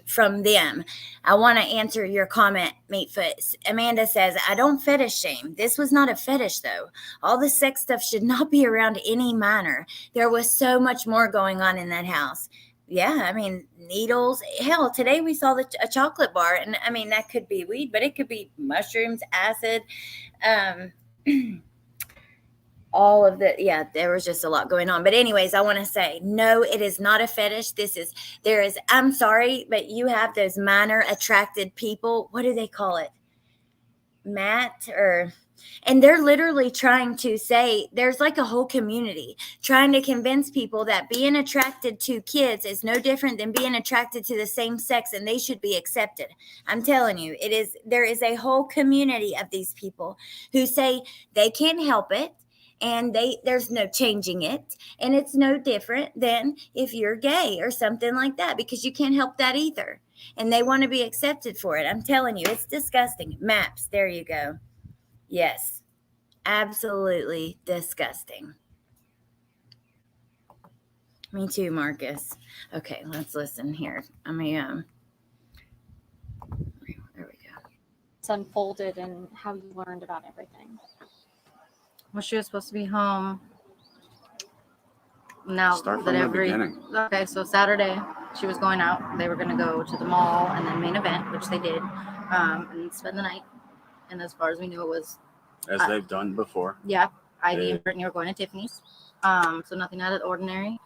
S1: from them. I want to answer your comment, Meatfoot. Amanda says, I don't fetish shame. This was not a fetish, though. All the sex stuff should not be around any minor. There was so much more going on in that house. Yeah, I mean, needles. Hell, today we saw a chocolate bar, and I mean, that could be weed, but it could be mushrooms, acid, all of there was just a lot going on. But anyways, I want to say, no, it is not a fetish. I'm sorry, but you have those minor attracted people. What do they call it? And they're literally trying to say, there's like a whole community trying to convince people that being attracted to kids is no different than being attracted to the same sex, and they should be accepted. I'm telling you, there is a whole community of these people who say they can't help it. And there's no changing it. And it's no different than if you're gay or something like that, because you can't help that either. And they want to be accepted for it. I'm telling you, it's disgusting. Maps, there you go. Yes, absolutely disgusting. Me too, Marcus. Okay, let's listen here. There we go.
S15: It's unfolded and how you learned about everything.
S16: Well, she was supposed to be home. Now
S7: Start
S16: that
S7: from the beginning.
S16: Okay, so Saturday she was going out. They were going to go to the mall and then main event, which they did, and spend the night. And as far as we knew, it was
S7: as they've done before.
S16: Yeah, Ivy and Brittany were going to Tiffany's, so nothing out of the ordinary.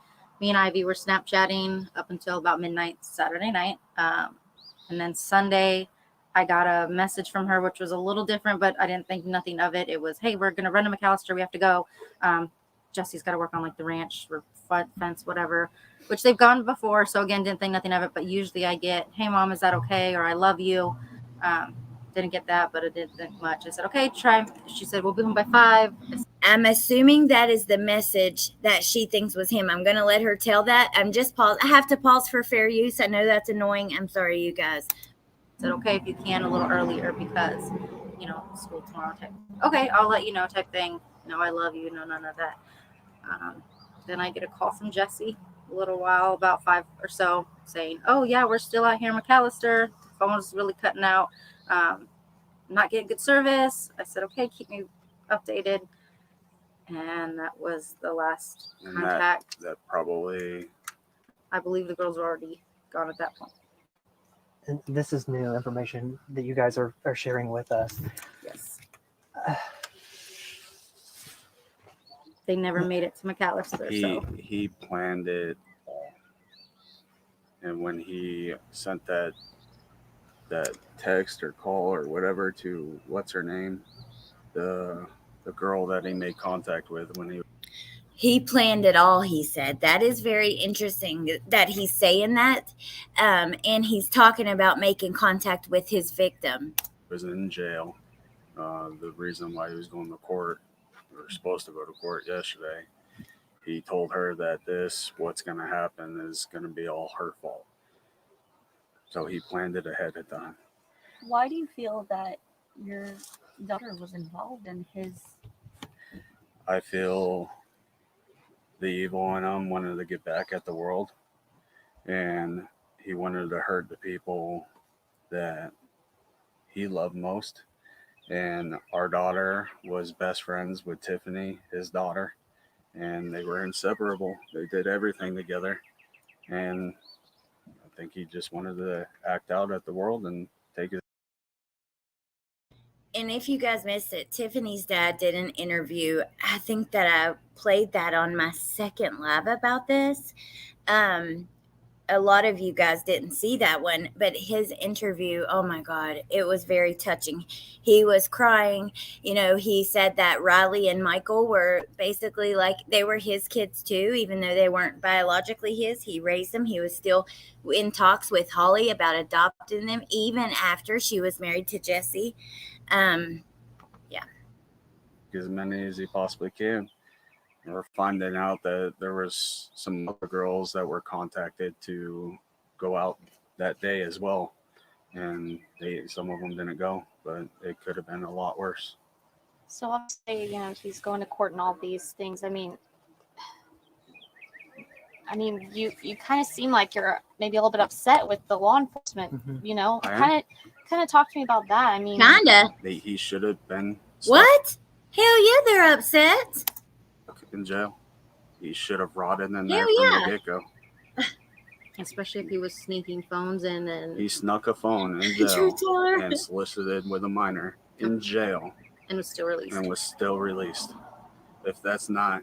S16: me and Ivy were Snapchatting up until about midnight Saturday night. And then Sunday, I got a message from her, which was a little different, but I didn't think nothing of it. It was, hey, we're going to run to McAllister. We have to go. Jesse's got to work on like the ranch or fence, whatever, which they've gone before. So again, didn't think nothing of it. But usually I get, hey, Mom, is that okay? Or I love you. Didn't get that, but I didn't think much. I said, okay, try. She said, we'll be home by 5.
S1: I'm assuming that is the message that she thinks was him. I'm going to let her tell that. I'm just pause. I have to pause for fair use. I know that's annoying. I'm sorry, you guys.
S16: I said, okay, if you can a little earlier because, school tomorrow type. Okay, I'll let you know type thing. No, I love you. No, none of that. Then I get a call from Jesse a little while, about 5 or so, saying, oh, yeah, we're still out here in McAllister. The phone was really cutting out. Not getting good service. I said, okay, keep me updated. And that was the last contact.
S7: That probably,
S16: I believe the girls were already gone at that point.
S14: And this is new information that you guys are sharing with us.
S16: Yes. They never made it to McAllister.
S7: He planned it. And when he sent that text or call or whatever to what's her name, the girl that he made contact with when
S1: he planned it all, he said. That is very interesting that he's saying that. And he's talking about making contact with his victim.
S7: Was in jail. The reason why he was going to court, or supposed to go to court yesterday, he told her that what's going to happen is going to be all her fault. So he planned it ahead of time.
S15: Why do you feel that your daughter was involved in his?
S7: I feel the evil in him wanted to get back at the world, and he wanted to hurt the people that he loved most. And our daughter was best friends with Tiffany, his daughter, and they were inseparable. They did everything together, and I think he just wanted to act out at the world and take it.
S1: And if you guys missed it, Tiffany's dad did an interview. I think that I played that on my second live about this. A lot of you guys didn't see that one, but his interview, oh my God, it was very touching. He was crying. He said that Riley and Michael were basically like they were his kids too, even though they weren't biologically his. He raised them. He was still in talks with Holly about adopting them, even after she was married to Jesse. Yeah.
S7: As many as he possibly can. We're finding out that there was some other girls that were contacted to go out that day as well. And some of them didn't go, but it could have been a lot worse.
S15: So obviously, he's going to court and all these things. I mean, you kind of seem like you're maybe a little bit upset with the law enforcement, kind of talk to me about that. I mean,
S7: He should have been.
S1: What? Hell yeah, they're upset.
S7: In jail. He should have rotted in there from the get-go.
S16: Especially if he was sneaking phones in and
S7: he snuck a phone in jail and solicited with a minor in jail
S16: and was still released.
S7: If that's not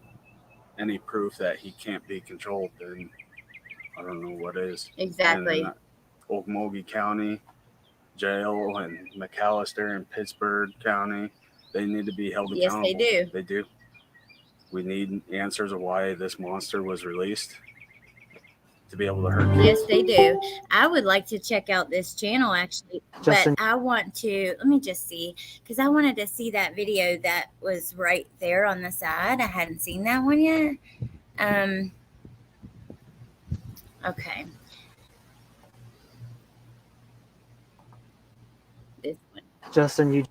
S7: any proof that he can't be controlled, then I don't know what is.
S1: Exactly.
S7: And Oklahoma County jail and McAllister and Pittsburgh County, they need to be held accountable.
S1: Yes, they do.
S7: They do. We need answers of why this monster was released to be able to hurt kids.
S1: Yes, they do. I would like to check out this channel, actually.
S14: Justin.
S1: But I want to, let me just see, because I wanted to see that video that was right there on the side. I hadn't seen that one yet. Okay. This one.
S14: Justin, you.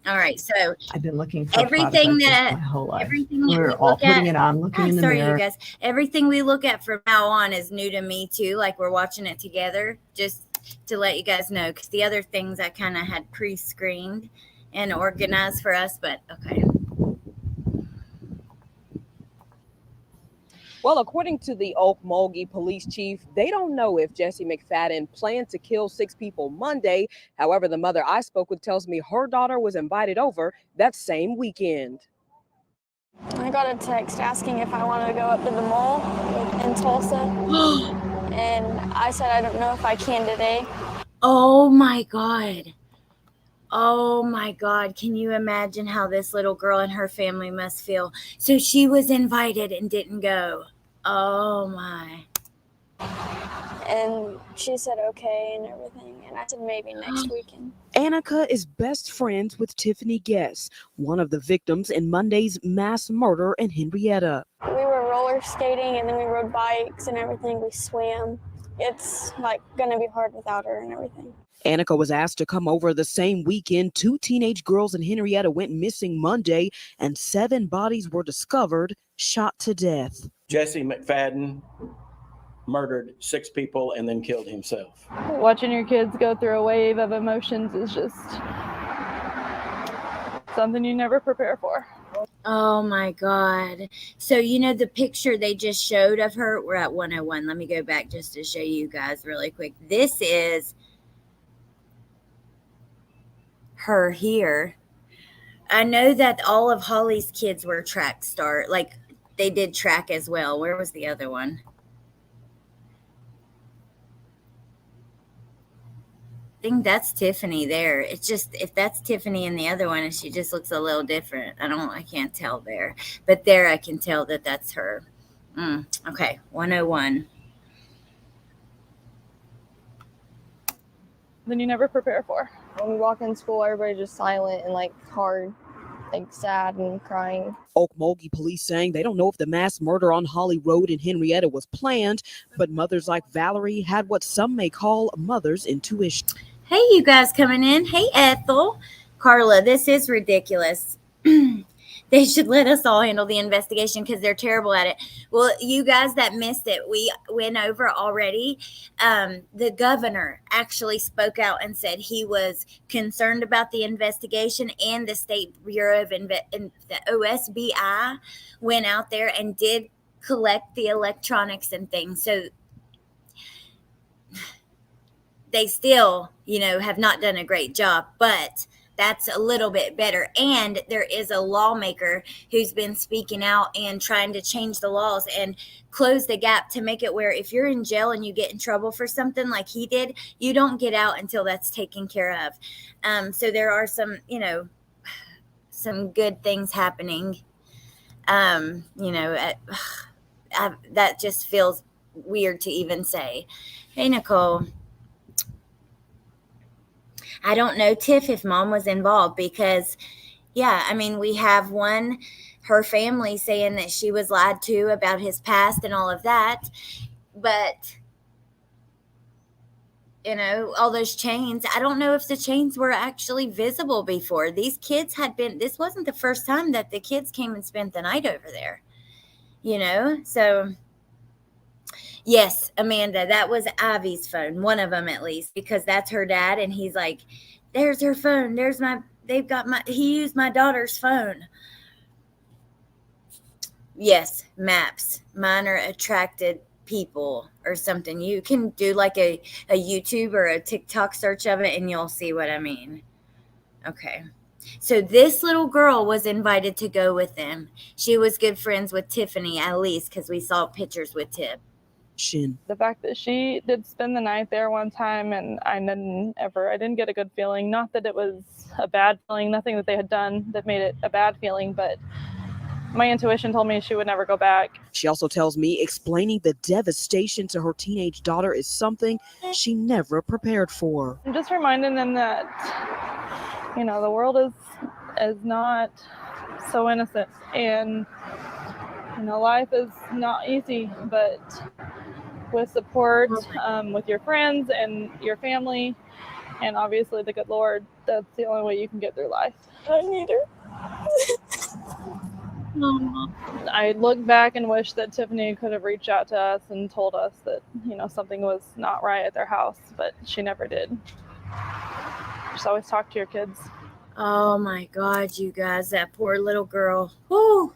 S1: All right, so
S17: I've been looking for
S1: everything
S17: my whole life.
S1: everything
S17: We're
S1: we
S17: all
S1: look
S17: putting
S1: at,
S17: it on, looking in the
S1: sorry,
S17: mirror.
S1: you guys. Everything we look at from now on is new to me too. Like we're watching it together, just to let you guys know. Because the other things I kind of had pre-screened and organized for us, but okay.
S18: Well, according to the Okmulgee police chief, they don't know if Jesse McFadden planned to kill 6 people Monday. However, the mother I spoke with tells me her daughter was invited over that same weekend.
S19: I got a text asking if I wanted to go up to the mall in Tulsa. And I said I don't know if I can today.
S1: Oh my God. Oh my God. Can you imagine how this little girl and her family must feel? So she was invited and didn't go. Oh my.
S19: And she said okay and everything. And I said maybe next weekend.
S20: Annika is best friends with Tiffany Guess, one of the victims in Monday's mass murder in Henrietta.
S19: We were roller skating and then we rode bikes and everything. We swam. It's like gonna be hard without her and everything.
S20: Annika was asked to come over the same weekend. 2 teenage girls in Henrietta went missing Monday, and 7 bodies were discovered, shot to death.
S11: Jesse McFadden murdered 6 people and then killed himself.
S21: Watching your kids go through a wave of emotions is just something you never prepare for.
S1: Oh my God. So, you know, the picture they just showed of her, we're at 101. Let me go back just to show you guys really quick. This is her here. I know that all of Holly's kids were track star, like they did track as well. Where was the other one? I think that's Tiffany there. It's just, if that's Tiffany in the other one, and she just looks a little different. I can't tell there, but there I can tell that that's her. Okay. 101.
S21: Then you never prepare for.
S22: When we walk in school, everybody's just silent and like hard, like sad and crying.
S20: Okmulgee police saying they don't know if the mass murder on Holly Road in Henrietta was planned, but mothers like Valerie had what some may call mother's intuition.
S1: Hey, you guys coming in. Hey, Ethel. Carla, this is ridiculous. They should let us all handle the investigation because they're terrible at it. Well, you guys that missed it, we went over already. The governor actually spoke out and said he was concerned about the investigation, and the State Bureau of the OSBI went out there and did collect the electronics and things. So they still, have not done a great job, but that's a little bit better. And there is a lawmaker who's been speaking out and trying to change the laws and close the gap to make it where if you're in jail and you get in trouble for something like he did, you don't get out until that's taken care of. So there are some, some good things happening. That just feels weird to even say. Hey, Nicole. I don't know, Tiff, if mom was involved because, we have her family saying that she was lied to about his past and all of that. But, all those chains, I don't know if the chains were actually visible before. These kids this wasn't the first time that the kids came and spent the night over there, so. Yes, Amanda, that was Ivy's phone, one of them at least, because that's her dad. And he's like, there's her phone. He used my daughter's phone. Yes, maps. Minor attracted people or something. You can do like a YouTube or a TikTok search of it and you'll see what I mean. Okay. So this little girl was invited to go with them. She was good friends with Tiffany, at least, because we saw pictures with Tip.
S21: The fact that she did spend the night there one time and I didn't get a good feeling. Not that it was a bad feeling, nothing that they had done that made it a bad feeling, but my intuition told me she would never go back.
S20: She also tells me explaining the devastation to her teenage daughter is something she never prepared for.
S21: I'm just reminding them that, the world is not so innocent and, life is not easy, but with support, with your friends and your family, and obviously the good Lord, that's the only way you can get through life.
S19: I need her.
S21: I look back and wish that Tiffany could have reached out to us and told us that, something was not right at their house, but she never did. Just always talk to your kids.
S1: Oh my God, you guys, that poor little girl. Whoo.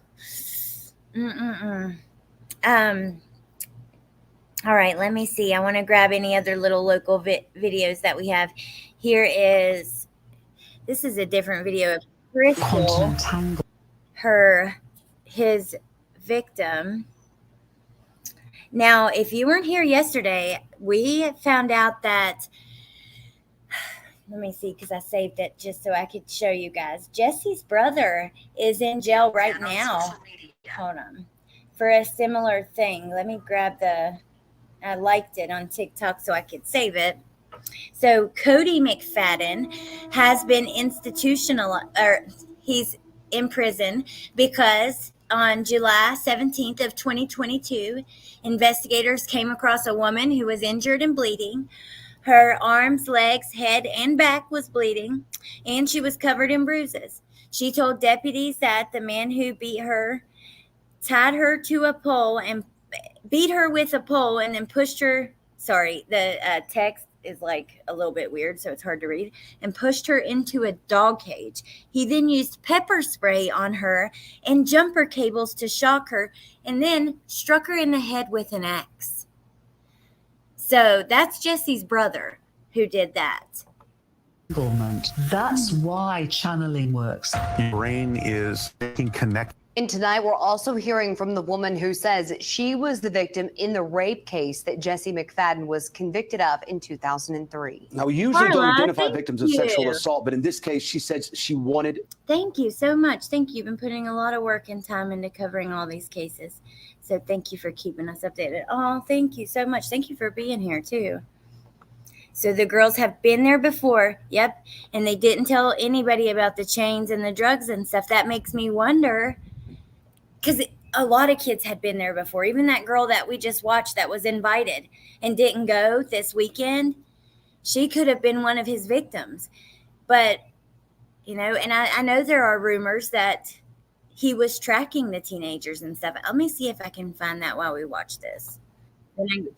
S1: All right, let me see. I want to grab any other little local videos that we have. This is a different video of Crystal. his victim. Now, if you weren't here yesterday, we found out that, let me see, because I saved it just so I could show you guys. Jesse's brother is in jail right now. Hold on. For a similar thing. Let me grab I liked it on TikTok so I could save it. So Cody McFadden has been he's in prison because on July 17th of 2022, investigators came across a woman who was injured and bleeding. Her arms, legs, head, and back was bleeding, and she was covered in bruises. She told deputies that the man who beat her tied her to a pole and beat her with a pole and then pushed her. Sorry, the text is like a little bit weird, so it's hard to read. And pushed her into a dog cage. He then used pepper spray on her and jumper cables to shock her, and then struck her in the head with an axe. So that's Jesse's brother who did that.
S2: That's why channeling works. Your brain is making connect.
S3: And tonight, we're also hearing from the woman who says she was the victim in the rape case that Jesse McFadden was convicted of in 2003.
S23: Now, we usually don't
S1: Carla,
S23: identify
S1: thank
S23: victims of
S1: you.
S23: sexual assault, but in this case, she said she wanted.
S1: Thank you so much. Thank you. You've been putting a lot of work and time into covering all these cases. So thank you for keeping us updated. Oh, thank you so much. Thank you for being here too. So the girls have been there before. Yep. And they didn't tell anybody about the chains and the drugs and stuff. That makes me wonder, because a lot of kids had been there before. Even that girl that we just watched that was invited and didn't go this weekend, she could have been one of his victims. But, you know, and I know there are rumors that he was tracking the teenagers and stuff. Let me see if I can find that while we watch this.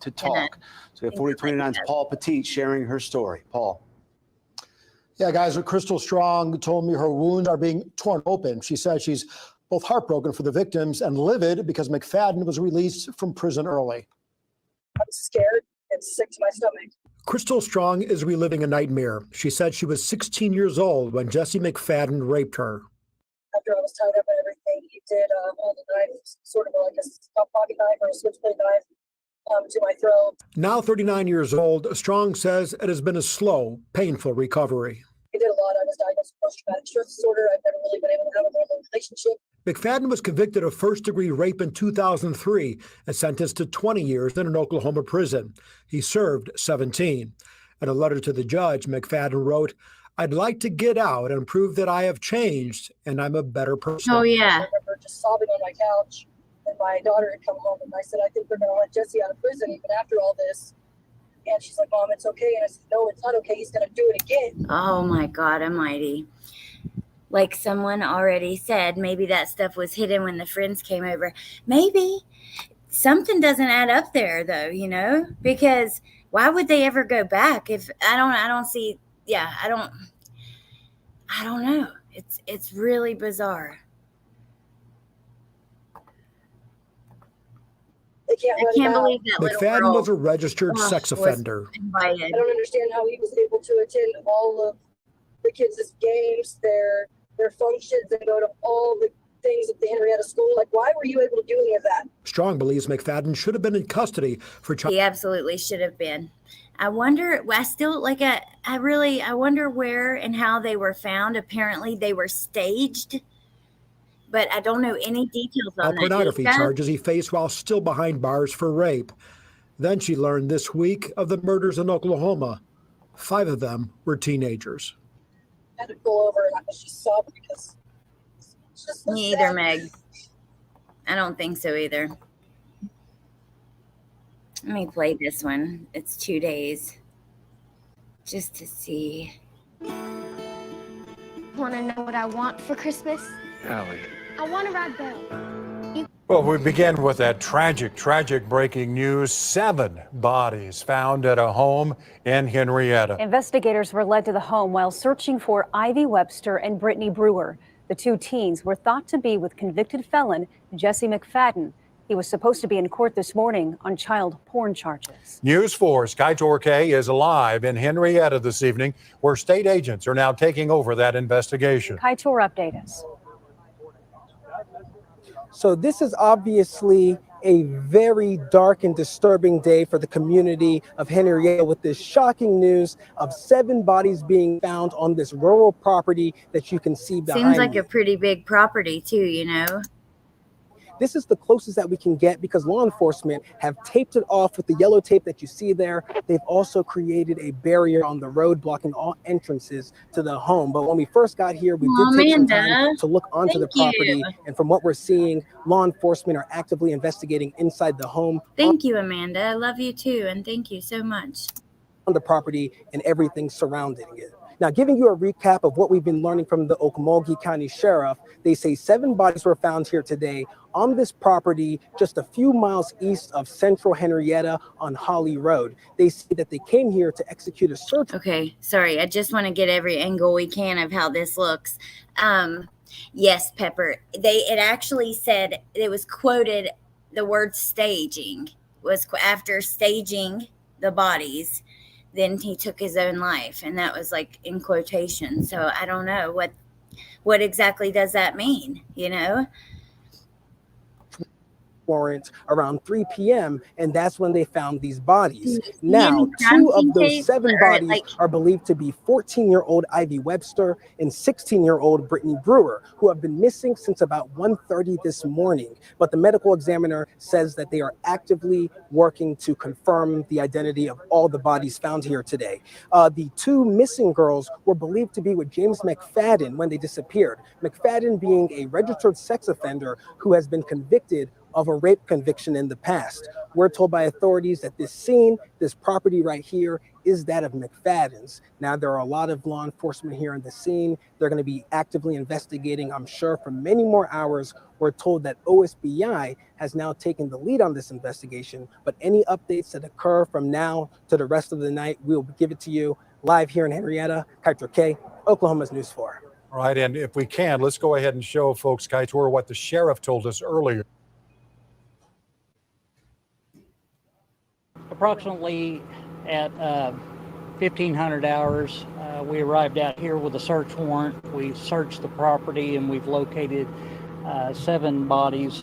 S23: To talk. So we have 4029's Paul Petit sharing her story. Paul.
S24: Yeah, guys, Crystal Strong told me her wounds are being torn open. She says she's both heartbroken for the victims and livid because McFadden was released from prison early.
S25: I'm scared and sick to my stomach.
S24: Crystal Strong is reliving a nightmare. She said she was 16 years old when Jesse McFadden raped her.
S25: After I was tied up and everything, he did hold a knife, sort of like a pocket knife or a switchblade knife, to my throat.
S24: Now 39 years old, Strong says it has been a slow, painful recovery.
S25: He did a lot. I was diagnosed with post-traumatic stress disorder. I've never really been able to have a normal relationship.
S24: McFadden was convicted of first-degree rape in 2003 and sentenced to 20 years in an Oklahoma prison. He served 17. In a letter to the judge, McFadden wrote, "I'd like to get out and prove that I have changed and I'm a better person."
S1: Oh, yeah.
S25: I remember just sobbing on my couch, and my daughter had come home, and I said, "I think they're going to let Jesse out of prison even after all this." And she's like, "Mom, it's okay." And I said, "No, it's not okay. He's going to do it again."
S1: Oh, my God almighty. Like someone already said, maybe that stuff was hidden when the friends came over. Maybe something doesn't add up there, though, you know, because why would they ever go back? If I don't see. Yeah, I don't know. It's really bizarre.
S25: They can't
S1: I can't believe that little
S24: McFadden
S1: girl
S24: was a registered sex offender.
S1: invited.
S25: I don't understand how he was able to attend all of the kids' games, their functions, and go to all the things at the Henrietta school. Like, why were you able to do any of that?
S24: Strong believes McFadden should have been in custody for child.
S1: He absolutely should have been. I wonder, I wonder where and how they were found. Apparently they were staged, but I don't know any details on that.
S24: Pornography charges he faced while still behind bars for rape. Then she learned this week of the murders in Oklahoma. 5 of them were teenagers.
S25: I had to pull over and I was just sobbing because it's just so
S1: Me either,
S25: sad.
S1: Meg. I don't think so either. Let me play this one. It's 2 days. Just to see.
S26: Want to know what I want for Christmas?
S27: Allie.
S26: I want to ride Belle.
S28: Well, we begin with that tragic breaking news. 7 bodies found at a home in Henrietta.
S29: Investigators were led to the home while searching for Ivy Webster and Brittany Brewer. The 2 teens were thought to be with convicted felon Jesse McFadden. He was supposed to be in court this morning on child porn charges.
S28: News 4's Kai Torque is live in Henrietta this evening, where state agents are now taking over that investigation.
S29: Kai Tor, update us.
S4: So this is obviously a very dark and disturbing day for the community of Henrietta, with this shocking news of 7 bodies being found on this rural property that you can see
S1: Seems
S4: behind
S1: like
S4: me.
S1: a pretty big property too, you know.
S4: This is the closest that we can get because law enforcement have taped it off with the yellow tape that you see there. They've also created a barrier on the road blocking all entrances to the home. But when we first got here, we did take some time to look onto the property. And from what we're seeing, law enforcement are actively investigating inside the home.
S1: Thank you, Amanda. I love you too, and thank you so much.
S4: On the property and everything surrounding it. Now, giving you a recap of what we've been learning from the Okmulgee County Sheriff, they say 7 bodies were found here today on this property just a few miles east of central Henrietta on Holly Road. They say that they came here to execute a search.
S1: Okay, sorry. I just want to get every angle we can of how this looks. Yes, Pepper. It actually said, it was quoted, the word staging was after staging the bodies. Then he took his own life, and that was like in quotation. So I don't know what exactly does that mean, you know?
S4: Warrant around 3 p.m. and that's when they found these bodies. Now, 2 of those 7 bodies are believed to be 14-year-old Ivy Webster and 16-year-old Brittany Brewer, who have been missing since about 1:30 this morning. But the medical examiner says that they are actively working to confirm the identity of all the bodies found here today. The 2 missing girls were believed to be with James McFadden when they disappeared. McFadden being a registered sex offender who has been convicted of a rape conviction in the past. We're told by authorities that this scene, this property right here, is that of McFadden's. Now, there are a lot of law enforcement here on the scene. They're going to be actively investigating, I'm sure, for many more hours. We're told that OSBI has now taken the lead on this investigation, but any updates that occur from now to the rest of the night, we'll give it to you live here in Henrietta. Kaitor K, Oklahoma's News 4.
S28: All right, and if we can, let's go ahead and show folks, Kaitor, what the sheriff told us earlier.
S5: Approximately at 1500 hours, we arrived out here with a search warrant. We searched the property and we've located 7 bodies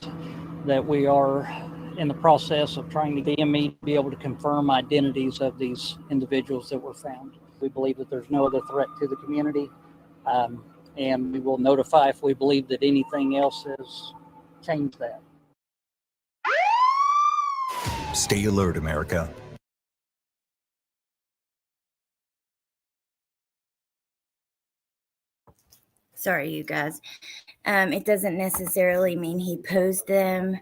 S5: that we are in the process of trying to DME to be able to confirm identities of these individuals that were found. We believe that there's no other threat to the community, and we will notify if we believe that anything else has changed that.
S6: Stay alert, America.
S1: Sorry, you guys. It doesn't necessarily mean he posed them.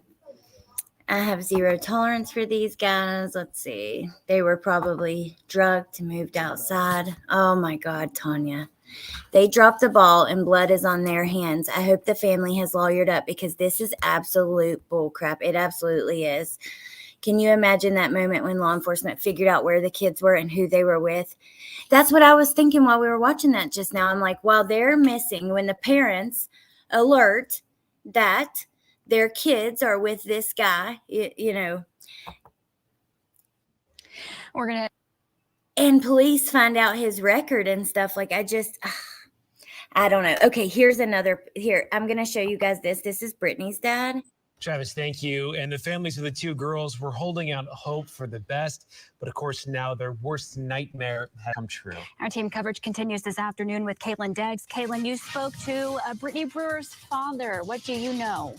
S1: I have zero tolerance for these guys. Let's see. They were probably drugged, moved outside. Oh my God, Tanya. They dropped the ball and blood is on their hands. I hope the family has lawyered up because this is absolute bullcrap. It absolutely is. Can you imagine that moment when law enforcement figured out where the kids were and who they were with? That's what I was thinking while we were watching that just now. I'm like, while they're missing, when the parents alert that their kids are with this guy, you know,
S26: We're going to.
S1: And police find out his record and stuff. Like, I don't know. Okay, here's another. Here, I'm going to show you guys this. This is Brittany's dad.
S8: Travis, thank you. And the families of the 2 girls were holding out hope for the best. But of course, now their worst nightmare has come true.
S29: Our team coverage continues this afternoon with Caitlin Deggs. Caitlin, you spoke to Brittany Brewer's father. What do you know?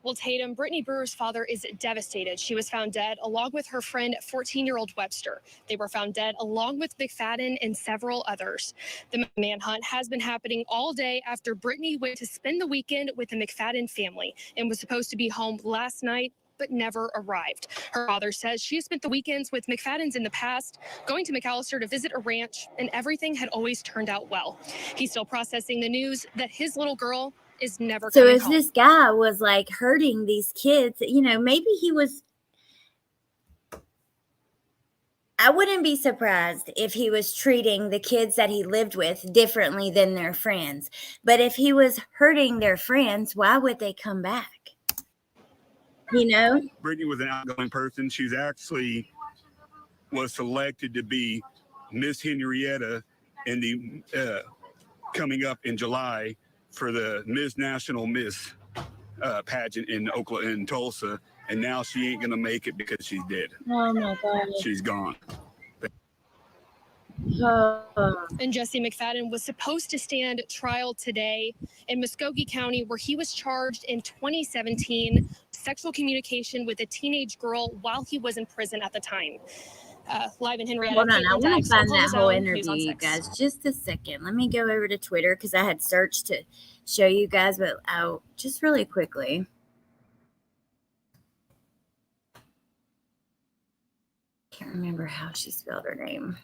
S9: Well, Tatum, Brittany Brewer's father is devastated. She was found dead along with her friend, 14-year-old Webster. They were found dead along with McFadden and several others. The manhunt has been happening all day after Brittany went to spend the weekend with the McFadden family and was supposed to be home last night, but never arrived. Her father says she has spent the weekends with McFaddens in the past, going to McAllister to visit a ranch, and everything had always turned out well. He's still processing the news that his little girl is never
S1: So
S9: coming
S1: if
S9: home.
S1: this guy was like hurting these kids, you know, maybe he was. I wouldn't be surprised if he was treating the kids that he lived with differently than their friends. But if he was hurting their friends, why would they come back? You know?
S10: Brittany was an outgoing person. She's actually was selected to be Miss Henrietta in the coming up in July for the Ms. National Miss pageant in Tulsa, and now she ain't gonna make it because she's dead.
S1: Oh my God.
S10: She's gone.
S9: And Jesse McFadden was supposed to stand trial today in Muskogee County, where he was charged in 2017 sexual communication with a teenage girl while he was in prison at the time. Live in Henrietta.
S1: Hold on, I
S9: Caitlin
S1: want
S9: Dykes,
S1: to find that
S9: Oklahoma
S1: whole
S9: 7, News
S1: interview,
S9: on
S1: you
S9: 6.
S1: guys. Just a second. Let me go over to Twitter because I had searched to show you guys, but I'll just really quickly. Can't remember how she spelled her name.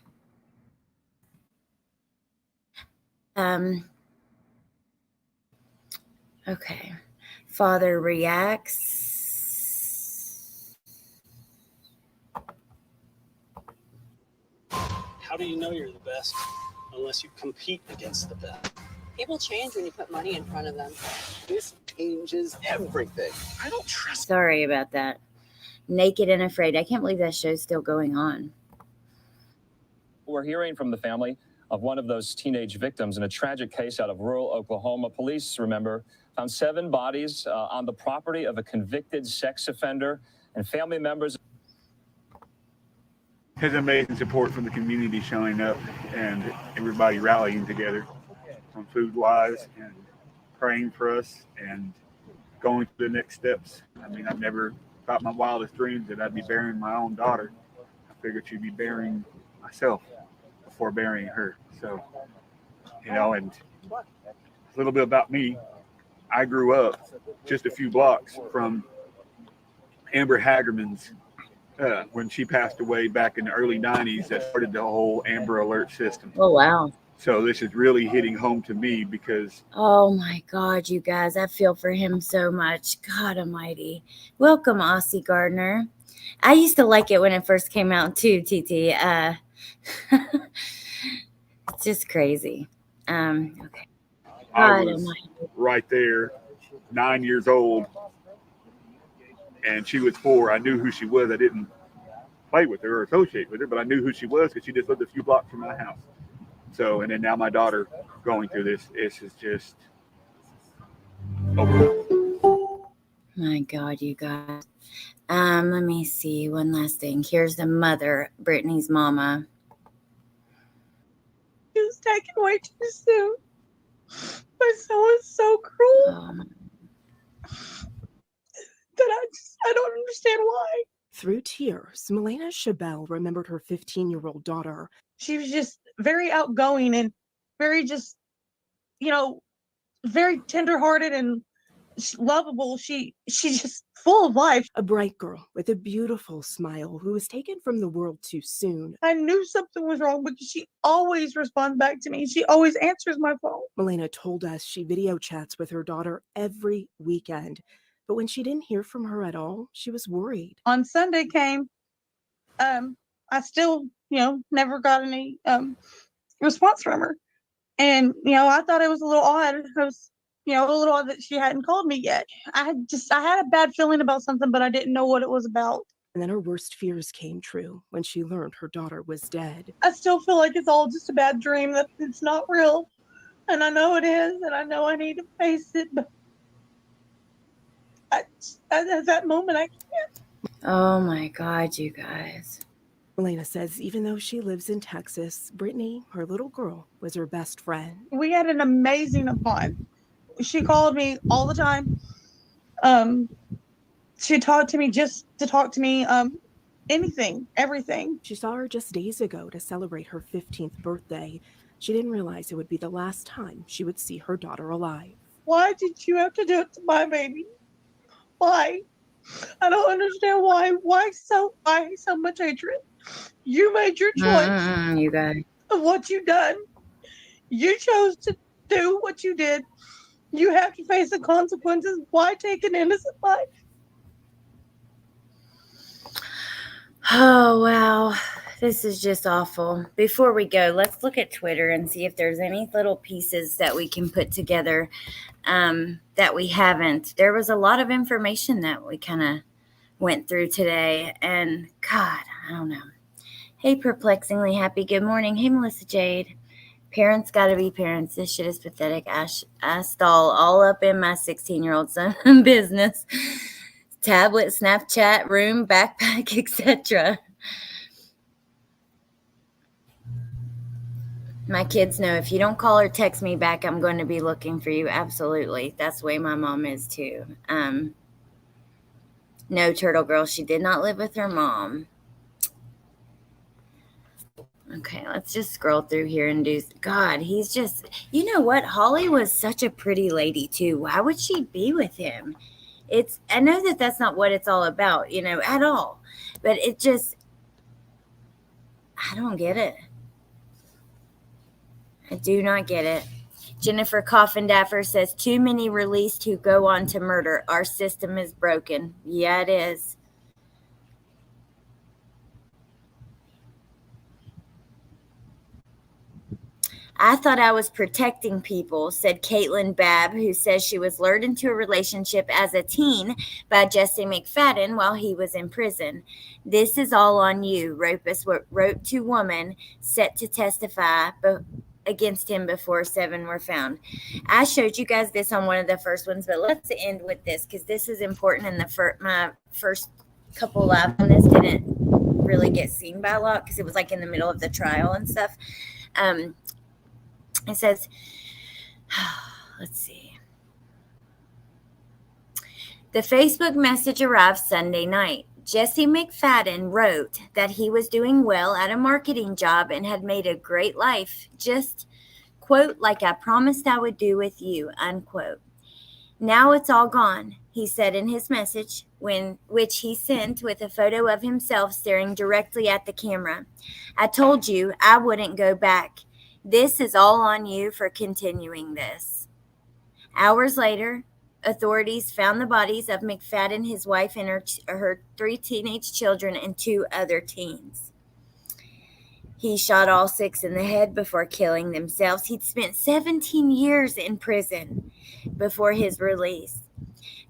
S1: Okay. Father reacts.
S7: How do you know you're the best unless you compete against the best?
S12: People change when you put money in front of them. This changes everything.
S7: I don't trust.
S1: Sorry about that. Naked and Afraid. I can't believe that show's still going on.
S13: We're hearing from the family of one of those teenage victims in a tragic case out of rural Oklahoma. Police, remember, found 7 bodies on the property of a convicted sex offender, and family members.
S10: His amazing support from the community showing up and everybody rallying together on food-wise and praying for us and going to the next steps. I mean, I've never thought my wildest dreams that I'd be burying my own daughter. I figured she'd be burying myself before burying her. So, you know, and a little bit about me. I grew up just a few blocks from Amber Hagerman's when she passed away back in the early 90s. That started the whole Amber Alert system.
S1: Oh, wow.
S10: So this is really hitting home to me because.
S1: Oh my God, you guys, I feel for him so much. God almighty. Welcome, Aussie Gardner. I used to like it when it first came out too, TT. It's just crazy. Okay.
S10: I was right there, 9 years old, and she was 4. I knew who she was. I didn't play with her or associate with her, but I knew who she was because she just lived a few blocks from my house. So, and then now my daughter going through this, this is just overwhelming.
S1: My God, you guys. Let me see. One last thing. Here's the mother, Brittany's mama.
S14: She was taken away too soon. My son was so cruel that I don't understand why.
S20: Through tears, Milena Chabelle remembered her 15-year-old daughter.
S14: She was just very outgoing and very just, you know, very tenderhearted and lovable. She's just full of life.
S20: A bright girl with a beautiful smile who was taken from the world too soon.
S14: I knew something was wrong because she always responds back to me. She always answers my phone.
S20: Milena told us she video chats with her daughter every weekend. But when she didn't hear from her at all, she was worried.
S14: On Sunday came, I still, never got any response from her. And, I thought it was a little odd. It was, a little odd that she hadn't called me yet. I had a bad feeling about something, but I didn't know what it was about.
S20: And then her worst fears came true when she learned her daughter was dead.
S14: I still feel like it's all just a bad dream, that it's not real. And I know it is, and I know I need to face it, but at that moment, I can't.
S1: Oh my God, you guys.
S20: Milena says even though she lives in Texas, Brittany, her little girl, was her best friend.
S14: We had an amazing time. She called me all the time. She talked to me just to talk to me, anything, everything.
S20: She saw her just days ago to celebrate her 15th birthday. She didn't realize it would be the last time she would see her daughter alive.
S14: Why did you have to do it to my baby? Why? I don't understand why. Why so much hatred? You made your choice.
S1: You guys.
S14: Of what you done. You chose to do what you did. You have to face the consequences. Why take an innocent life?
S1: Oh, wow. This is just awful. Before we go, let's look at Twitter and see if there's any little pieces that we can put together that we haven't. There was a lot of information that we kind of went through today. And God, I don't know. Hey, Perplexingly Happy. Good morning. Hey, Melissa Jade. Parents got to be parents. This shit is pathetic. I stall all up in my 16-year-old son business. Tablet, Snapchat, room, backpack, etc. My kids know if you don't call or text me back, I'm going to be looking for you. Absolutely. That's the way my mom is too. No, Turtle Girl, she did not live with her mom. Okay, let's just scroll through here and do. God, he's just, you know what? Holly was such a pretty lady too. Why would she be with him? I know that that's not what it's all about, at all. But it just, I don't get it. I do not get it. Jennifer Coffin-Daffer says, too many released who go on to murder. Our system is broken. Yeah, it is. I thought I was protecting people, said Caitlin Babb, who says she was lured into a relationship as a teen by Jesse McFadden while he was in prison. This is all on you, Ropus wrote to woman set to testify against him before 7 were found. I showed you guys this on one of the first ones, but let's end with this because this is important. And my first couple live on this didn't really get seen by a lot because it was like in the middle of the trial and stuff. It says, let's see. The Facebook message arrived Sunday night. Jesse McFadden wrote that he was doing well at a marketing job and had made a great life. Just, quote, like I promised I would do with you, unquote. Now it's all gone, he said in his message, which he sent with a photo of himself staring directly at the camera. I told you I wouldn't go back. This is all on you for continuing this. Hours later, authorities found the bodies of McFadden, his wife, and her 3 teenage children and 2 other teens. He shot all 6 in the head before killing themselves. He'd spent 17 years in prison before his release.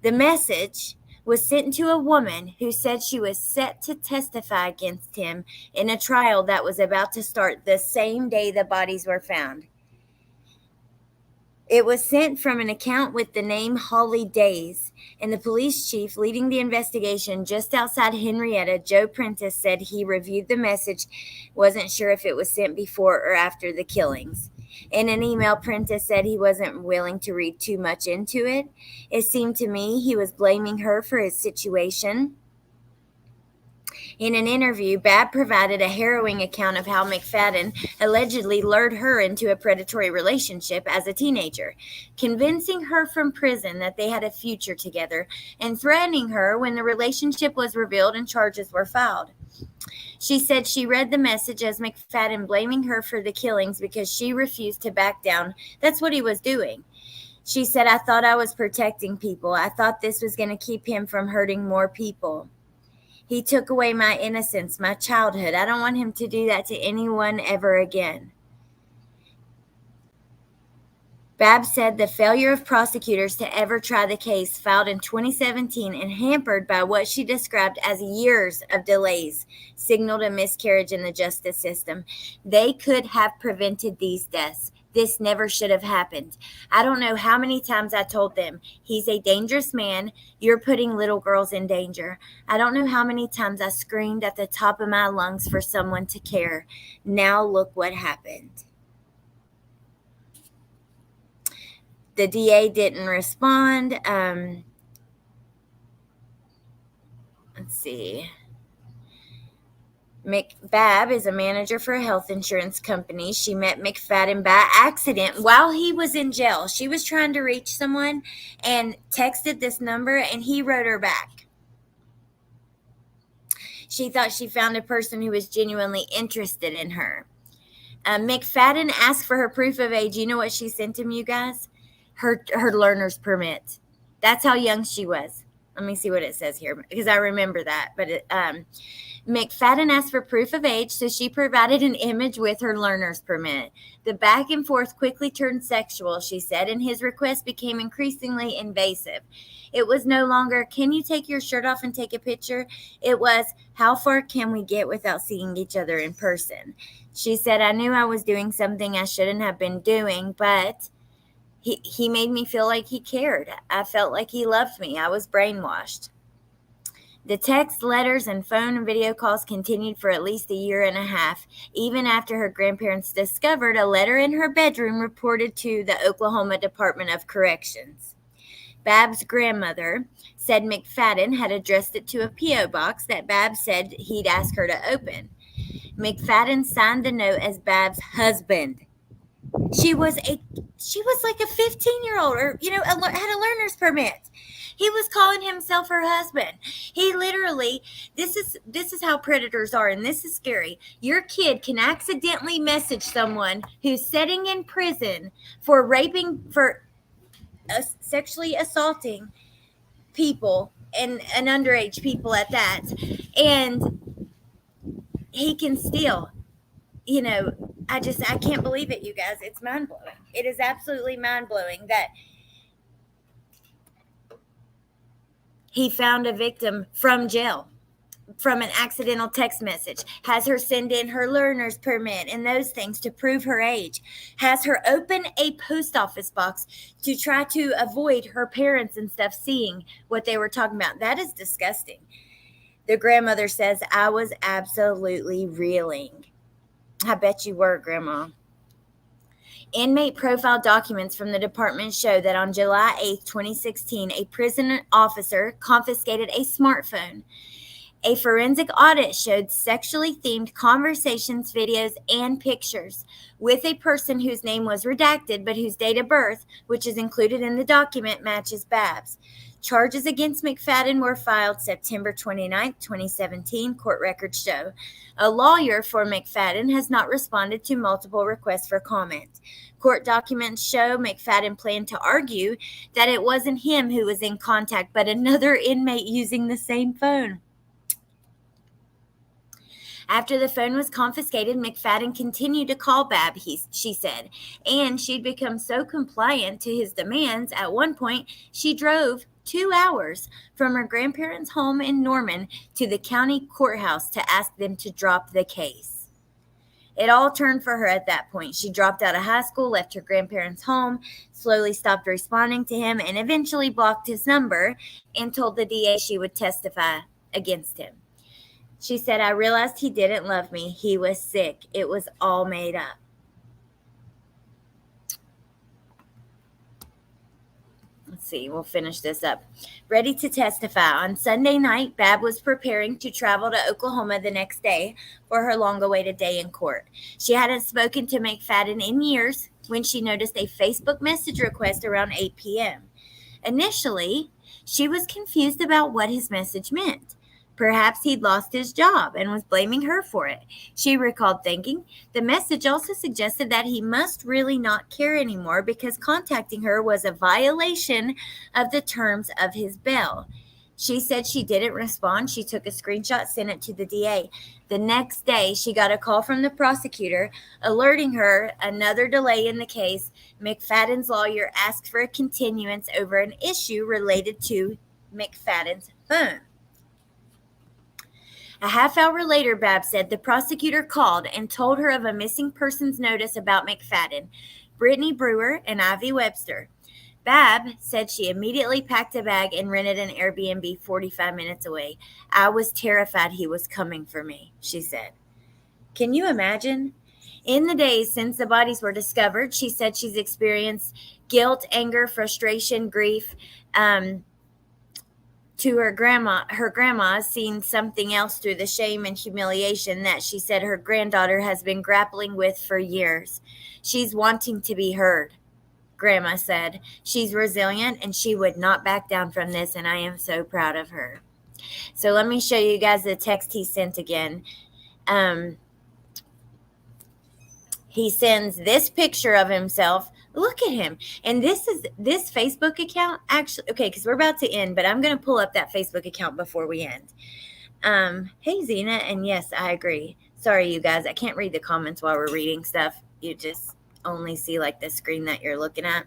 S1: The message was sent to a woman who said she was set to testify against him in a trial that was about to start the same day the bodies were found. It was sent from an account with the name Holly Days, and the police chief leading the investigation just outside Henrietta, Joe Prentice, said he reviewed the message, wasn't sure if it was sent before or after the killings. In an email, Prentice said he wasn't willing to read too much into it. It seemed to me he was blaming her for his situation. In an interview, Babb provided a harrowing account of how McFadden allegedly lured her into a predatory relationship as a teenager, convincing her from prison that they had a future together and threatening her when the relationship was revealed and charges were filed. She said she read the message as McFadden blaming her for the killings because she refused to back down. That's what he was doing. She said, I thought I was protecting people. I thought this was going to keep him from hurting more people. He took away my innocence, my childhood. I don't want him to do that to anyone ever again. Babb said the failure of prosecutors to ever try the case filed in 2017 and hampered by what she described as years of delays signaled a miscarriage in the justice system. They could have prevented these deaths. This never should have happened. I don't know how many times I told them, he's a dangerous man. You're putting little girls in danger. I don't know how many times I screamed at the top of my lungs for someone to care. Now look what happened. The DA didn't respond. Let's see. Babb is a manager for a health insurance company. She met McFadden by accident while he was in jail. She was trying to reach someone and texted this number, and he wrote her back. She thought she found a person who was genuinely interested in her. McFadden asked for her proof of age. You know what she sent him, you guys? Her learner's permit. That's how young she was. Let me see what it says here because I remember that. But McFadden asked for proof of age, so she provided an image with her learner's permit. The back and forth quickly turned sexual, she said, and his request became increasingly invasive. It was no longer, can you take your shirt off and take a picture? It was, how far can we get without seeing each other in person? She said, I knew I was doing something I shouldn't have been doing, but he made me feel like he cared. I felt like he loved me. I was brainwashed. The text, letters, and phone and video calls continued for at least a year and a half, even after her grandparents discovered a letter in her bedroom reported to the Oklahoma Department of Corrections. Bab's grandmother said McFadden had addressed it to a P.O. box that Bab said he'd ask her to open. McFadden signed the note as Bab's husband. She was like a 15-year-old, or had a learner's permit. He was calling himself her husband. He literally, this is how predators are, and this is scary. Your kid can accidentally message someone who's sitting in prison for sexually assaulting people and underage people at that, and he can still, I can't believe it, you guys. It's mind-blowing. It is absolutely mind-blowing that he found a victim from jail, from an accidental text message, has her send in her learner's permit and those things to prove her age, has her open a post office box to try to avoid her parents and stuff seeing what they were talking about. That is disgusting. The grandmother says, I was absolutely reeling. I bet you were, Grandma. Inmate profile documents from the department show that on July 8, 2016, a prison officer confiscated a smartphone. A forensic audit showed sexually themed conversations, videos, and pictures with a person whose name was redacted but whose date of birth, which is included in the document, matches Bab's. Charges against McFadden were filed September 29, 2017, court records show. A lawyer for McFadden has not responded to multiple requests for comment. Court documents show McFadden planned to argue that it wasn't him who was in contact, but another inmate using the same phone. After the phone was confiscated, McFadden continued to call Bab, she said, and she'd become so compliant to his demands, at one point she drove 2 hours from her grandparents' home in Norman to the county courthouse to ask them to drop the case. It all turned for her at that point. She dropped out of high school, left her grandparents' home, slowly stopped responding to him, and eventually blocked his number and told the DA she would testify against him. She said, I realized he didn't love me. He was sick. It was all made up. Let's see. We'll finish this up. Ready to testify. On Sunday night, Bab was preparing to travel to Oklahoma the next day for her long-awaited day in court. She hadn't spoken to McFadden in years when she noticed a Facebook message request around 8 p.m. Initially, she was confused about what his message meant. Perhaps he'd lost his job and was blaming her for it. She recalled thinking. The message also suggested that he must really not care anymore because contacting her was a violation of the terms of his bail. She said she didn't respond. She took a screenshot, sent it to the DA. The next day, she got a call from the prosecutor alerting her another delay in the case. McFadden's lawyer asked for a continuance over an issue related to McFadden's phone. A half hour later, Bab said, the prosecutor called and told her of a missing persons notice about McFadden, Brittany Brewer, and Ivy Webster. Bab said she immediately packed a bag and rented an Airbnb 45 minutes away. I was terrified he was coming for me, she said. Can you imagine? In the days since the bodies were discovered, she said she's experienced guilt, anger, frustration, grief, to her grandma seen something else through the shame and humiliation that she said her granddaughter has been grappling with for years. She's wanting to be heard, Grandma said. She's resilient and she would not back down from this, and I am so proud of her. So let me show you guys the text he sent again. He sends this picture of himself Look at him. And this Facebook account actually, okay, because we're about to end, but I'm going to pull up that Facebook account before we end. Hey, Zena. And yes, I agree. Sorry, you guys. I can't read the comments while we're reading stuff. You just only see like the screen that you're looking at.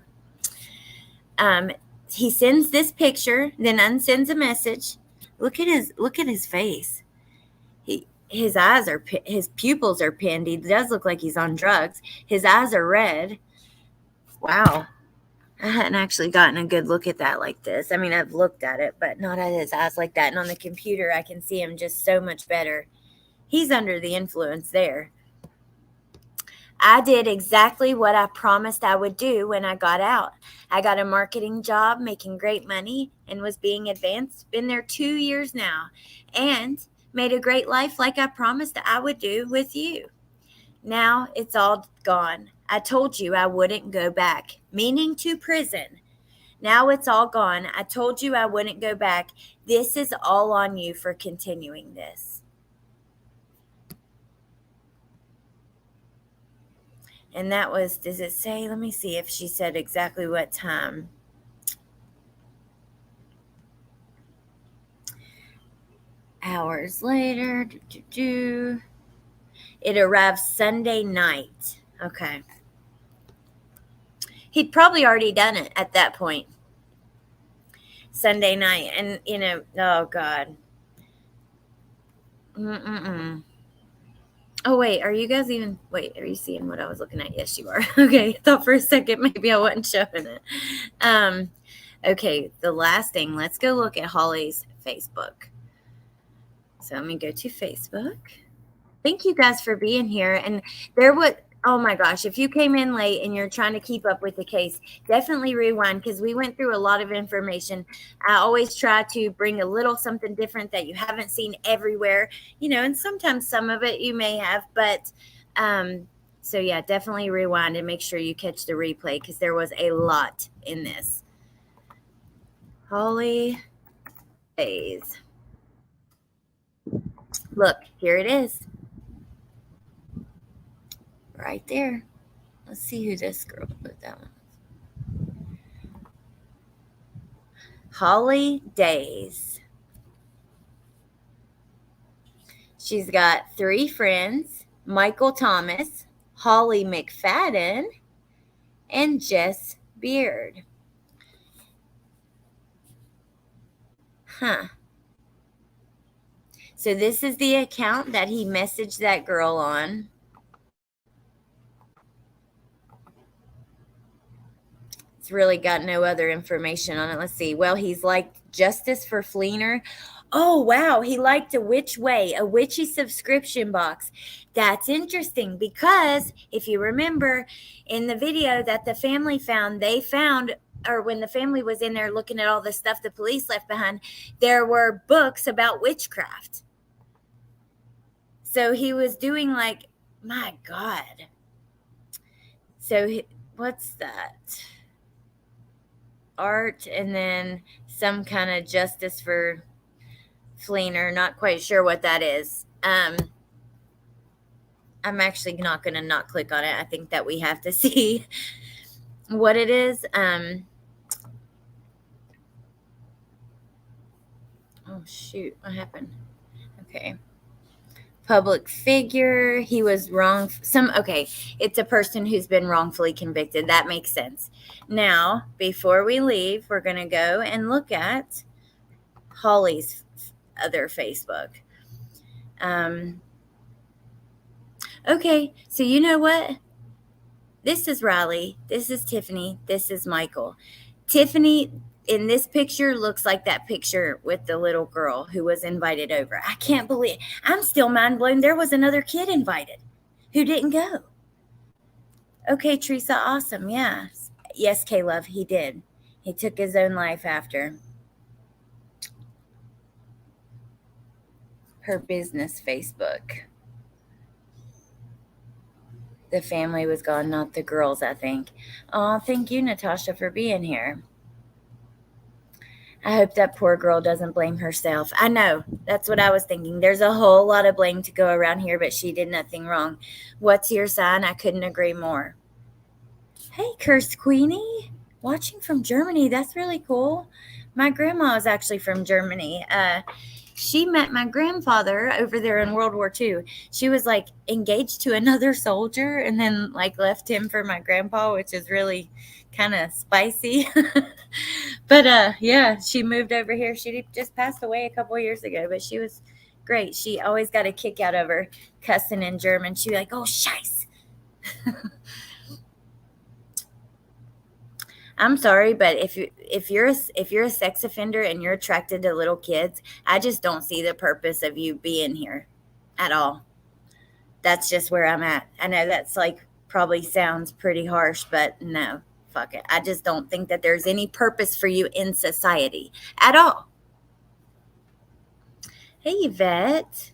S1: He sends this picture, then unsends a message. Look at his face. His pupils are pinned. He does look like he's on drugs. His eyes are red. Wow. I hadn't actually gotten a good look at that like this. I mean, I've looked at it, but not at his eyes like that. And on the computer, I can see him just so much better. He's under the influence there. I did exactly what I promised I would do when I got out. I got a marketing job, making great money, and was being advanced. Been there 2 years now, and made a great life like I promised I would do with you. Now it's all gone. I told you I wouldn't go back, meaning to prison. Now it's all gone. I told you I wouldn't go back. This is all on you for continuing this. And that was, does it say? Let me see if she said exactly what time. Hours later. It arrived Sunday night. Okay. He'd probably already done it at that point. Sunday night. And, oh, God. Oh, wait, are you guys even, are you seeing what I was looking at? Yes, you are. Okay, I thought for a second maybe I wasn't showing it. Okay, the last thing, let's go look at Holly's Facebook. So let me go to Facebook. Thank you guys for being here. And oh my gosh, if you came in late and you're trying to keep up with the case, definitely rewind because we went through a lot of information. I always try to bring a little something different that you haven't seen everywhere, and sometimes some of it you may have, but so yeah, definitely rewind and make sure you catch the replay because there was a lot in this. Holly Days. Look, here it is. Right there. Let's see who this girl put that one. Holly Days. She's got 3 friends, Michael Thomas, Holly McFadden, and Jess Beard. Huh. So this is the account that he messaged that girl on. Really got no other information on it. Let's see. Well, he's liked Justice for Fleener. Oh, wow. He liked A Witch Way, a witchy subscription box. That's interesting because if you remember in the video that the family found, or when the family was in there looking at all the stuff the police left behind, there were books about witchcraft. So he was doing my God. So what's that? Art and then some kind of Justice for Fleener. Not quite sure what that is. I'm actually not going to not click on it. I think that we have to see what it is. Oh, shoot. What happened? Okay. Public figure. He was wrong. Okay. It's a person who's been wrongfully convicted. That makes sense. Now, before we leave, we're going to go and look at Holly's other Facebook. Okay. So you know what? This is Riley. This is Tiffany. This is Michael. Tiffany in this picture looks like that picture with the little girl who was invited over. I can't believe, I'm still mind blown. There was another kid invited who didn't go. Okay, Teresa, awesome. Yeah. Yes, K-Love, he did. He took his own life after. Her business Facebook. The family was gone, not the girls, I think. Oh, thank you, Natasha, for being here. I hope that poor girl doesn't blame herself. I know. That's what I was thinking. There's a whole lot of blame to go around here, but she did nothing wrong. What's your sign? I couldn't agree more. Hey, Cursed Queenie, watching from Germany. That's really cool. My grandma is actually from Germany. She met my grandfather over there in World War II. She was like engaged to another soldier and then like left him for my grandpa, which is really kind of spicy. But yeah, she moved over here. She just passed away a couple years ago, but she was great. She always got a kick out of her cussing in German. She'd be like, "Oh, scheiß." I'm sorry, but if you're a sex offender and you're attracted to little kids, I just don't see the purpose of you being here at all. That's just where I'm at. I know that's like probably sounds pretty harsh, but no, fuck it. I just don't think that there's any purpose for you in society at all. Hey, Yvette.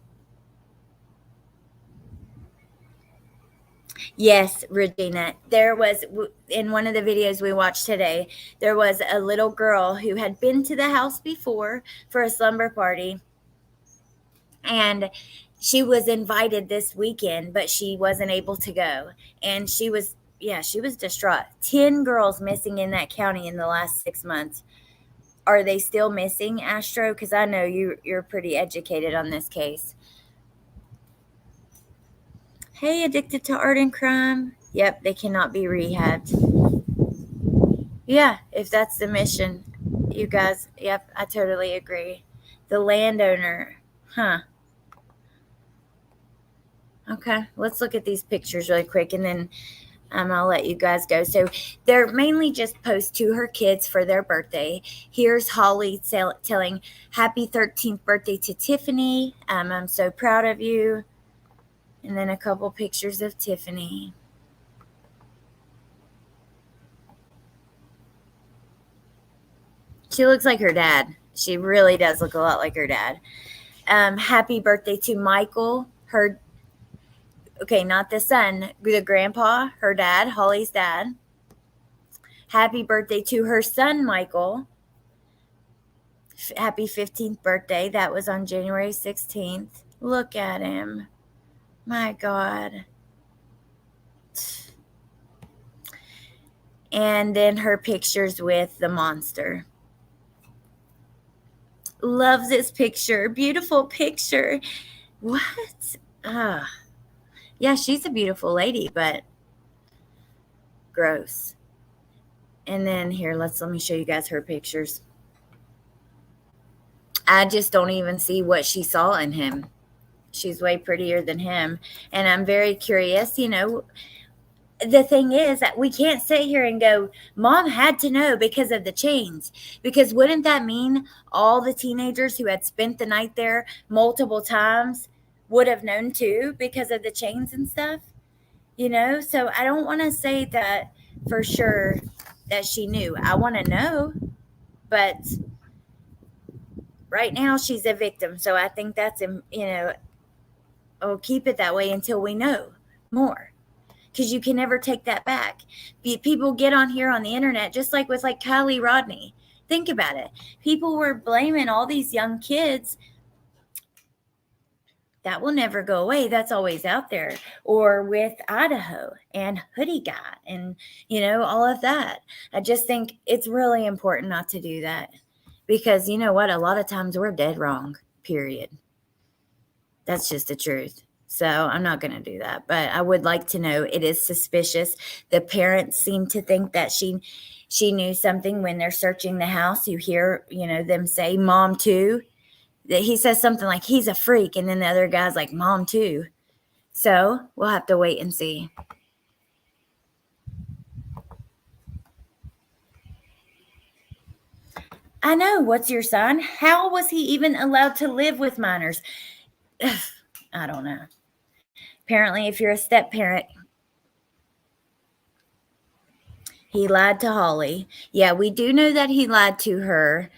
S1: Yes, Regina. There was, in one of the videos we watched today, there was a little girl who had been to the house before for a slumber party. And she was invited this weekend, but she wasn't able to go. And she was distraught. 10 girls missing in that county in the last 6 months. Are they still missing, Astro? Because I know you're pretty educated on this case. Hey, addicted to art and crime. Yep, they cannot be rehabbed. Yeah, if that's the mission, you guys. Yep, I totally agree. The landowner. Huh. Okay, let's look at these pictures really quick, and then I'll let you guys go. So they're mainly just posts to her kids for their birthday. Here's Holly telling happy 13th birthday to Tiffany. I'm so proud of you. And then a couple pictures of Tiffany. She looks like her dad. She really does look a lot like her dad. Happy birthday to Michael. Not the son, the grandpa, her dad, Holly's dad. Happy birthday to her son, Michael. Happy 15th birthday. That was on January 16th. Look at him. My God. And then her pictures with the monster. Loves this picture. Beautiful picture. What? Yeah, she's a beautiful lady, but gross. And then here, let me show you guys her pictures. I just don't even see what she saw in him. She's way prettier than him. And I'm very curious, the thing is that we can't sit here and go, Mom had to know because of the chains. Because wouldn't that mean all the teenagers who had spent the night there multiple times would have known too because of the chains and stuff? So I don't want to say that for sure that she knew. I want to know, but right now she's a victim. So I think that's, I'll keep it that way until we know more. Because you can never take that back. People get on here on the internet, just like with Kylie Rodney. Think about it. People were blaming all these young kids. That will never go away. That's always out there. Or with Idaho and Hoodie Guy and, all of that. I just think it's really important not to do that. Because you know what? A lot of times we're dead wrong, period. That's just the truth. So I'm not going to do that. But I would like to know, it is suspicious. The parents seem to think that she knew something when they're searching the house. You hear, them say, Mom too. That he says something like he's a freak. And then the other guy's like, Mom too. So we'll have to wait and see. I know. What's your son? How was he even allowed to live with minors? I don't know. Apparently, if you're a step parent, he lied to Holly. Yeah, we do know that he lied to her,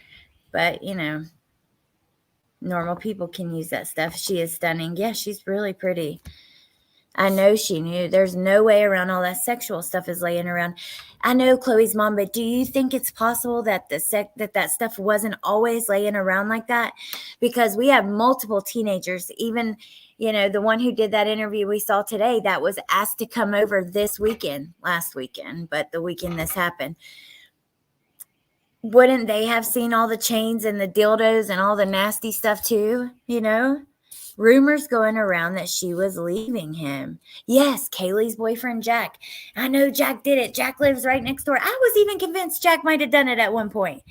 S1: but normal people can use that stuff. She is stunning. Yeah, she's really pretty. I know she knew. There's no way around all that sexual stuff is laying around. I know Chloe's mom, but do you think it's possible that that stuff wasn't always laying around like that? Because we have multiple teenagers, even, the one who did that interview we saw today that was asked to come over last weekend, but the weekend this happened. Wouldn't they have seen all the chains and the dildos and all the nasty stuff too? Rumors going around that she was leaving him. Yes, Kaylee's boyfriend, Jack. I know Jack did it. Jack lives right next door. I was even convinced Jack might have done it at one point.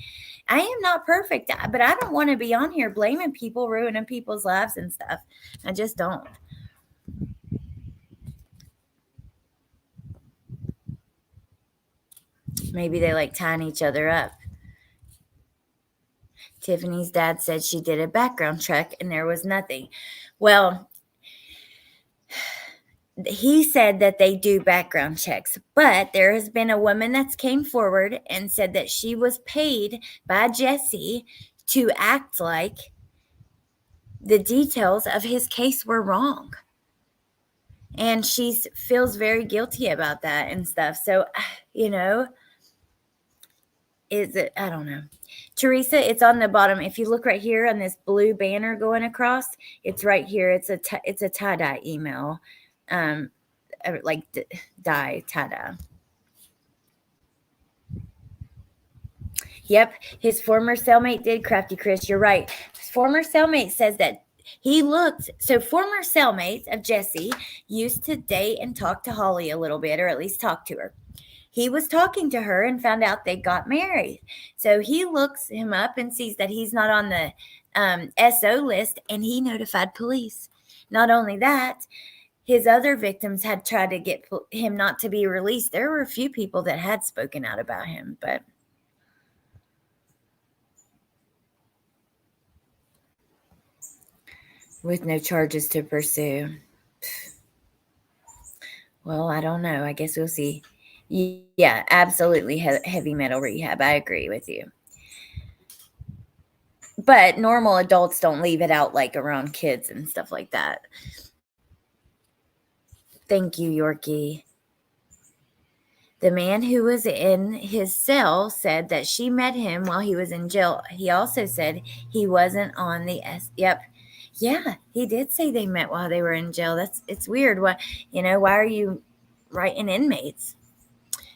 S1: I am not perfect, but I don't want to be on here blaming people, ruining people's lives and stuff. I just don't. Maybe they like tying each other up. Tiffany's dad said she did a background check and there was nothing. Well, he said that they do background checks, but there has been a woman that's came forward and said that she was paid by Jesse to act like the details of his case were wrong. And she feels very guilty about that and stuff. So, is it, I don't know. Teresa, it's on the bottom. If you look right here on this blue banner going across, it's right here. It's a tie-dye email. Like tie-dye. Yep, his former cellmate did, Crafty Chris. You're right. His former cellmate says that former cellmates of Jesse used to date and talk to Holly a little bit, or at least talk to her. He was talking to her and found out they got married. So he looks him up and sees that he's not on the SO list, and he notified police. Not only that, his other victims had tried to get him not to be released. There were a few people that had spoken out about him, but with no charges to pursue. Well, I don't know. I guess we'll see. Yeah, absolutely heavy metal rehab. I agree with you. But normal adults don't leave it out like around kids and stuff like that. Thank you, Yorkie. The man who was in his cell said that she met him while he was in jail. He also said he wasn't on the Yep. Yeah, he did say they met while they were in jail. It's weird. Why are you writing inmates?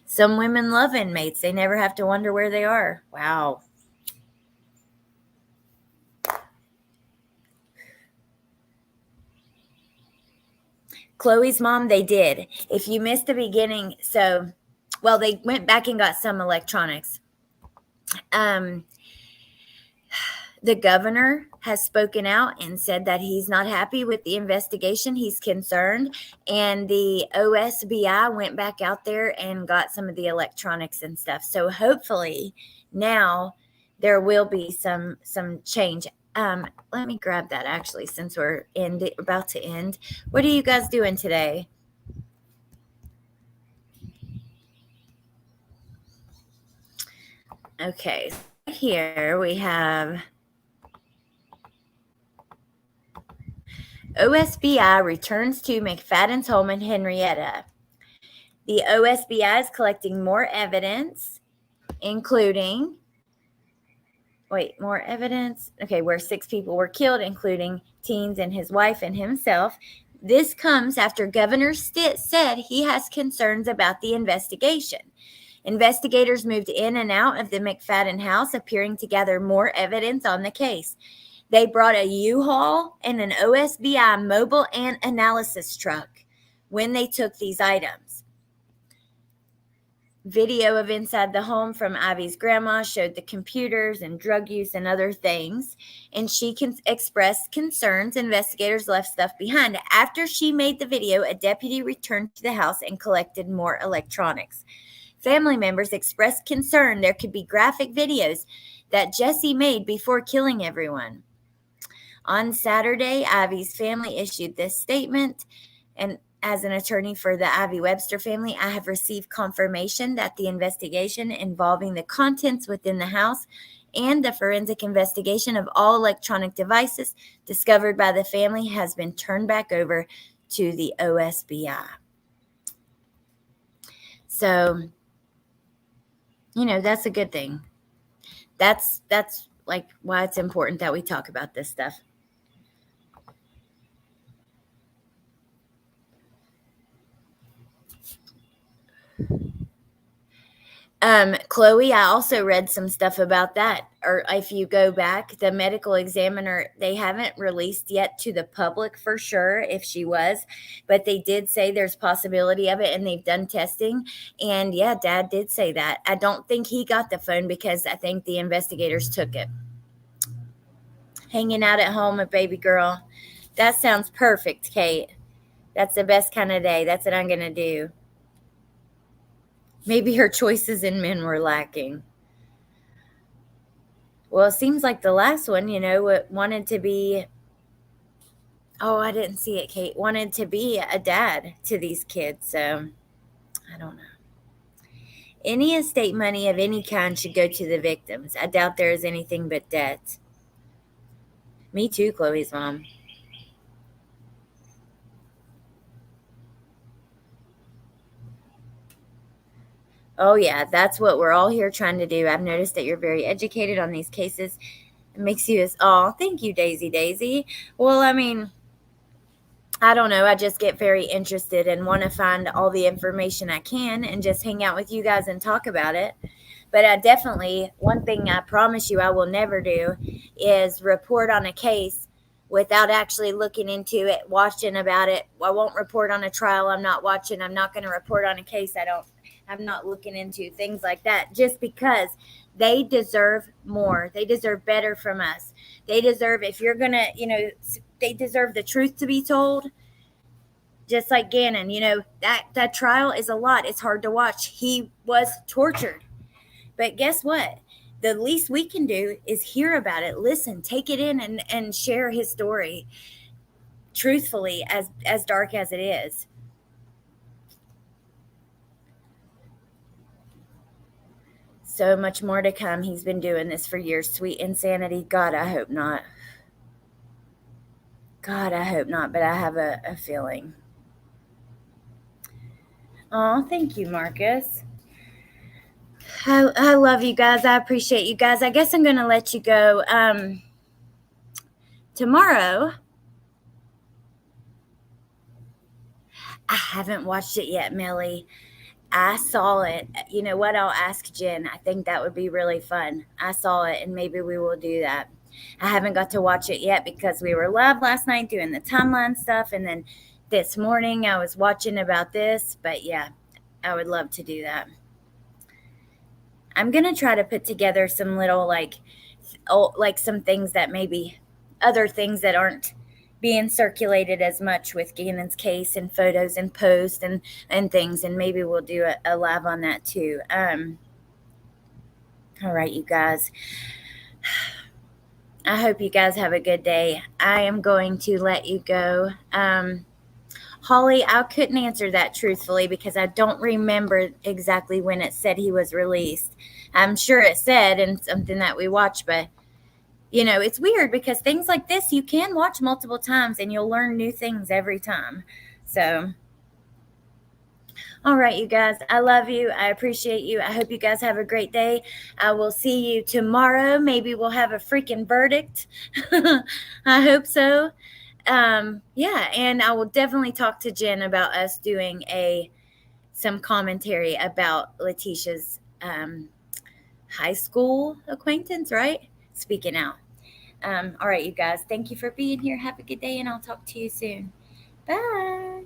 S1: Some women love inmates. They never have to wonder where they are. Wow. Chloe's mom, they did. If you missed the beginning, they went back and got some electronics. The governor has spoken out and said that he's not happy with the investigation. He's concerned. And the OSBI went back out there and got some of the electronics and stuff. So hopefully now there will be some change. Let me grab that actually, since we're about to end. What are you guys doing today? Okay, here we have OSBI returns to McFadden's home in Henrietta. The OSBI is collecting more evidence, including more evidence. Okay, where 6 people were killed, including teens and his wife and himself. This comes after Governor Stitt said he has concerns about the investigation. Investigators moved in and out of the McFadden house, appearing to gather more evidence on the case. They brought a U-Haul and an OSBI mobile and analysis truck when they took these items. Video of inside the home from Ivy's grandma showed the computers and drug use and other things, and she expressed concerns investigators left stuff behind. After she made the video, a deputy returned to the house and collected more electronics. Family members expressed concern there could be graphic videos that Jesse made before killing everyone. On Saturday, Ivy's family issued this statement, and as an attorney for the Ivy Webster family, I have received confirmation that the investigation involving the contents within the house and the forensic investigation of all electronic devices discovered by the family has been turned back over to the OSBI. So You know, that's a good thing. That's like why it's important that we talk about this stuff. Chloe, I also read some stuff about that. Or if you go back, the medical examiner, they haven't released yet to the public for sure if she was, but they did say there's possibility of it and they've done testing. And yeah, Dad did say that. I don't think he got the phone because I think the investigators took it. Hanging out at home with baby girl. That sounds perfect, Kate. That's the best kind of day. That's what I'm going to do. Maybe her choices in men were lacking. Well, it seems like the last one, you know, wanted to be, oh, I didn't see it, Kate, wanted to be a dad to these kids. So, I don't know. Any estate money of any kind should go to the victims. I doubt there is anything but debt. Me too, Chloe's mom. Oh, yeah, that's what we're all here trying to do. I've noticed that you're very educated on these cases. It makes you oh, thank you, Daisy. Well, I mean, I don't know. I just get very interested and want to find all the information I can and just hang out with you guys and talk about it. But I definitely, one thing I promise you I will never do is report on a case without actually looking into it, watching about it. I won't report on a trial I'm not watching. I'm not going to report on a case I'm not looking into, things like that, just because they deserve more. They deserve better from us. They deserve, if you're going to, you know, they deserve the truth to be told. Just like Gannon, you know, that trial is a lot. It's hard to watch. He was tortured. But guess what? The least we can do is hear about it, listen, take it in and share his story truthfully, as dark as it is. So much more to come. He's been doing this for years. Sweet insanity. God, I hope not. God, I hope not, but I have a feeling. Oh, thank you, Marcus. I love you guys. I appreciate you guys. I guess I'm going to let you go. Tomorrow, I haven't watched it yet, Millie. I saw it. You know what? I'll ask Jen. I think that would be really fun. I saw it, and maybe we will do that. I haven't got to watch it yet because we were live last night doing the timeline stuff, and then this morning I was watching about this. But yeah, I would love to do that. I'm going to try to put together some little, like some things that maybe other things that aren't being circulated as much with Gannon's case and photos and posts and things. And maybe we'll do a live on that too. All right, you guys. I hope you guys have a good day. I am going to let you go. Holly, I couldn't answer that truthfully because I don't remember exactly when it said he was released. I'm sure it said in something that we watched, but, you know, it's weird because things like this you can watch multiple times and you'll learn new things every time. So, all right, you guys, I love you. I appreciate you. I hope you guys have a great day. I will see you tomorrow. Maybe we'll have a freaking verdict. I hope so. Yeah, and I will definitely talk to Jen about us doing some commentary about Letitia's high school acquaintance, right? Speaking out. All right, you guys, thank you for being here. Have a good day, and I'll talk to you soon. Bye.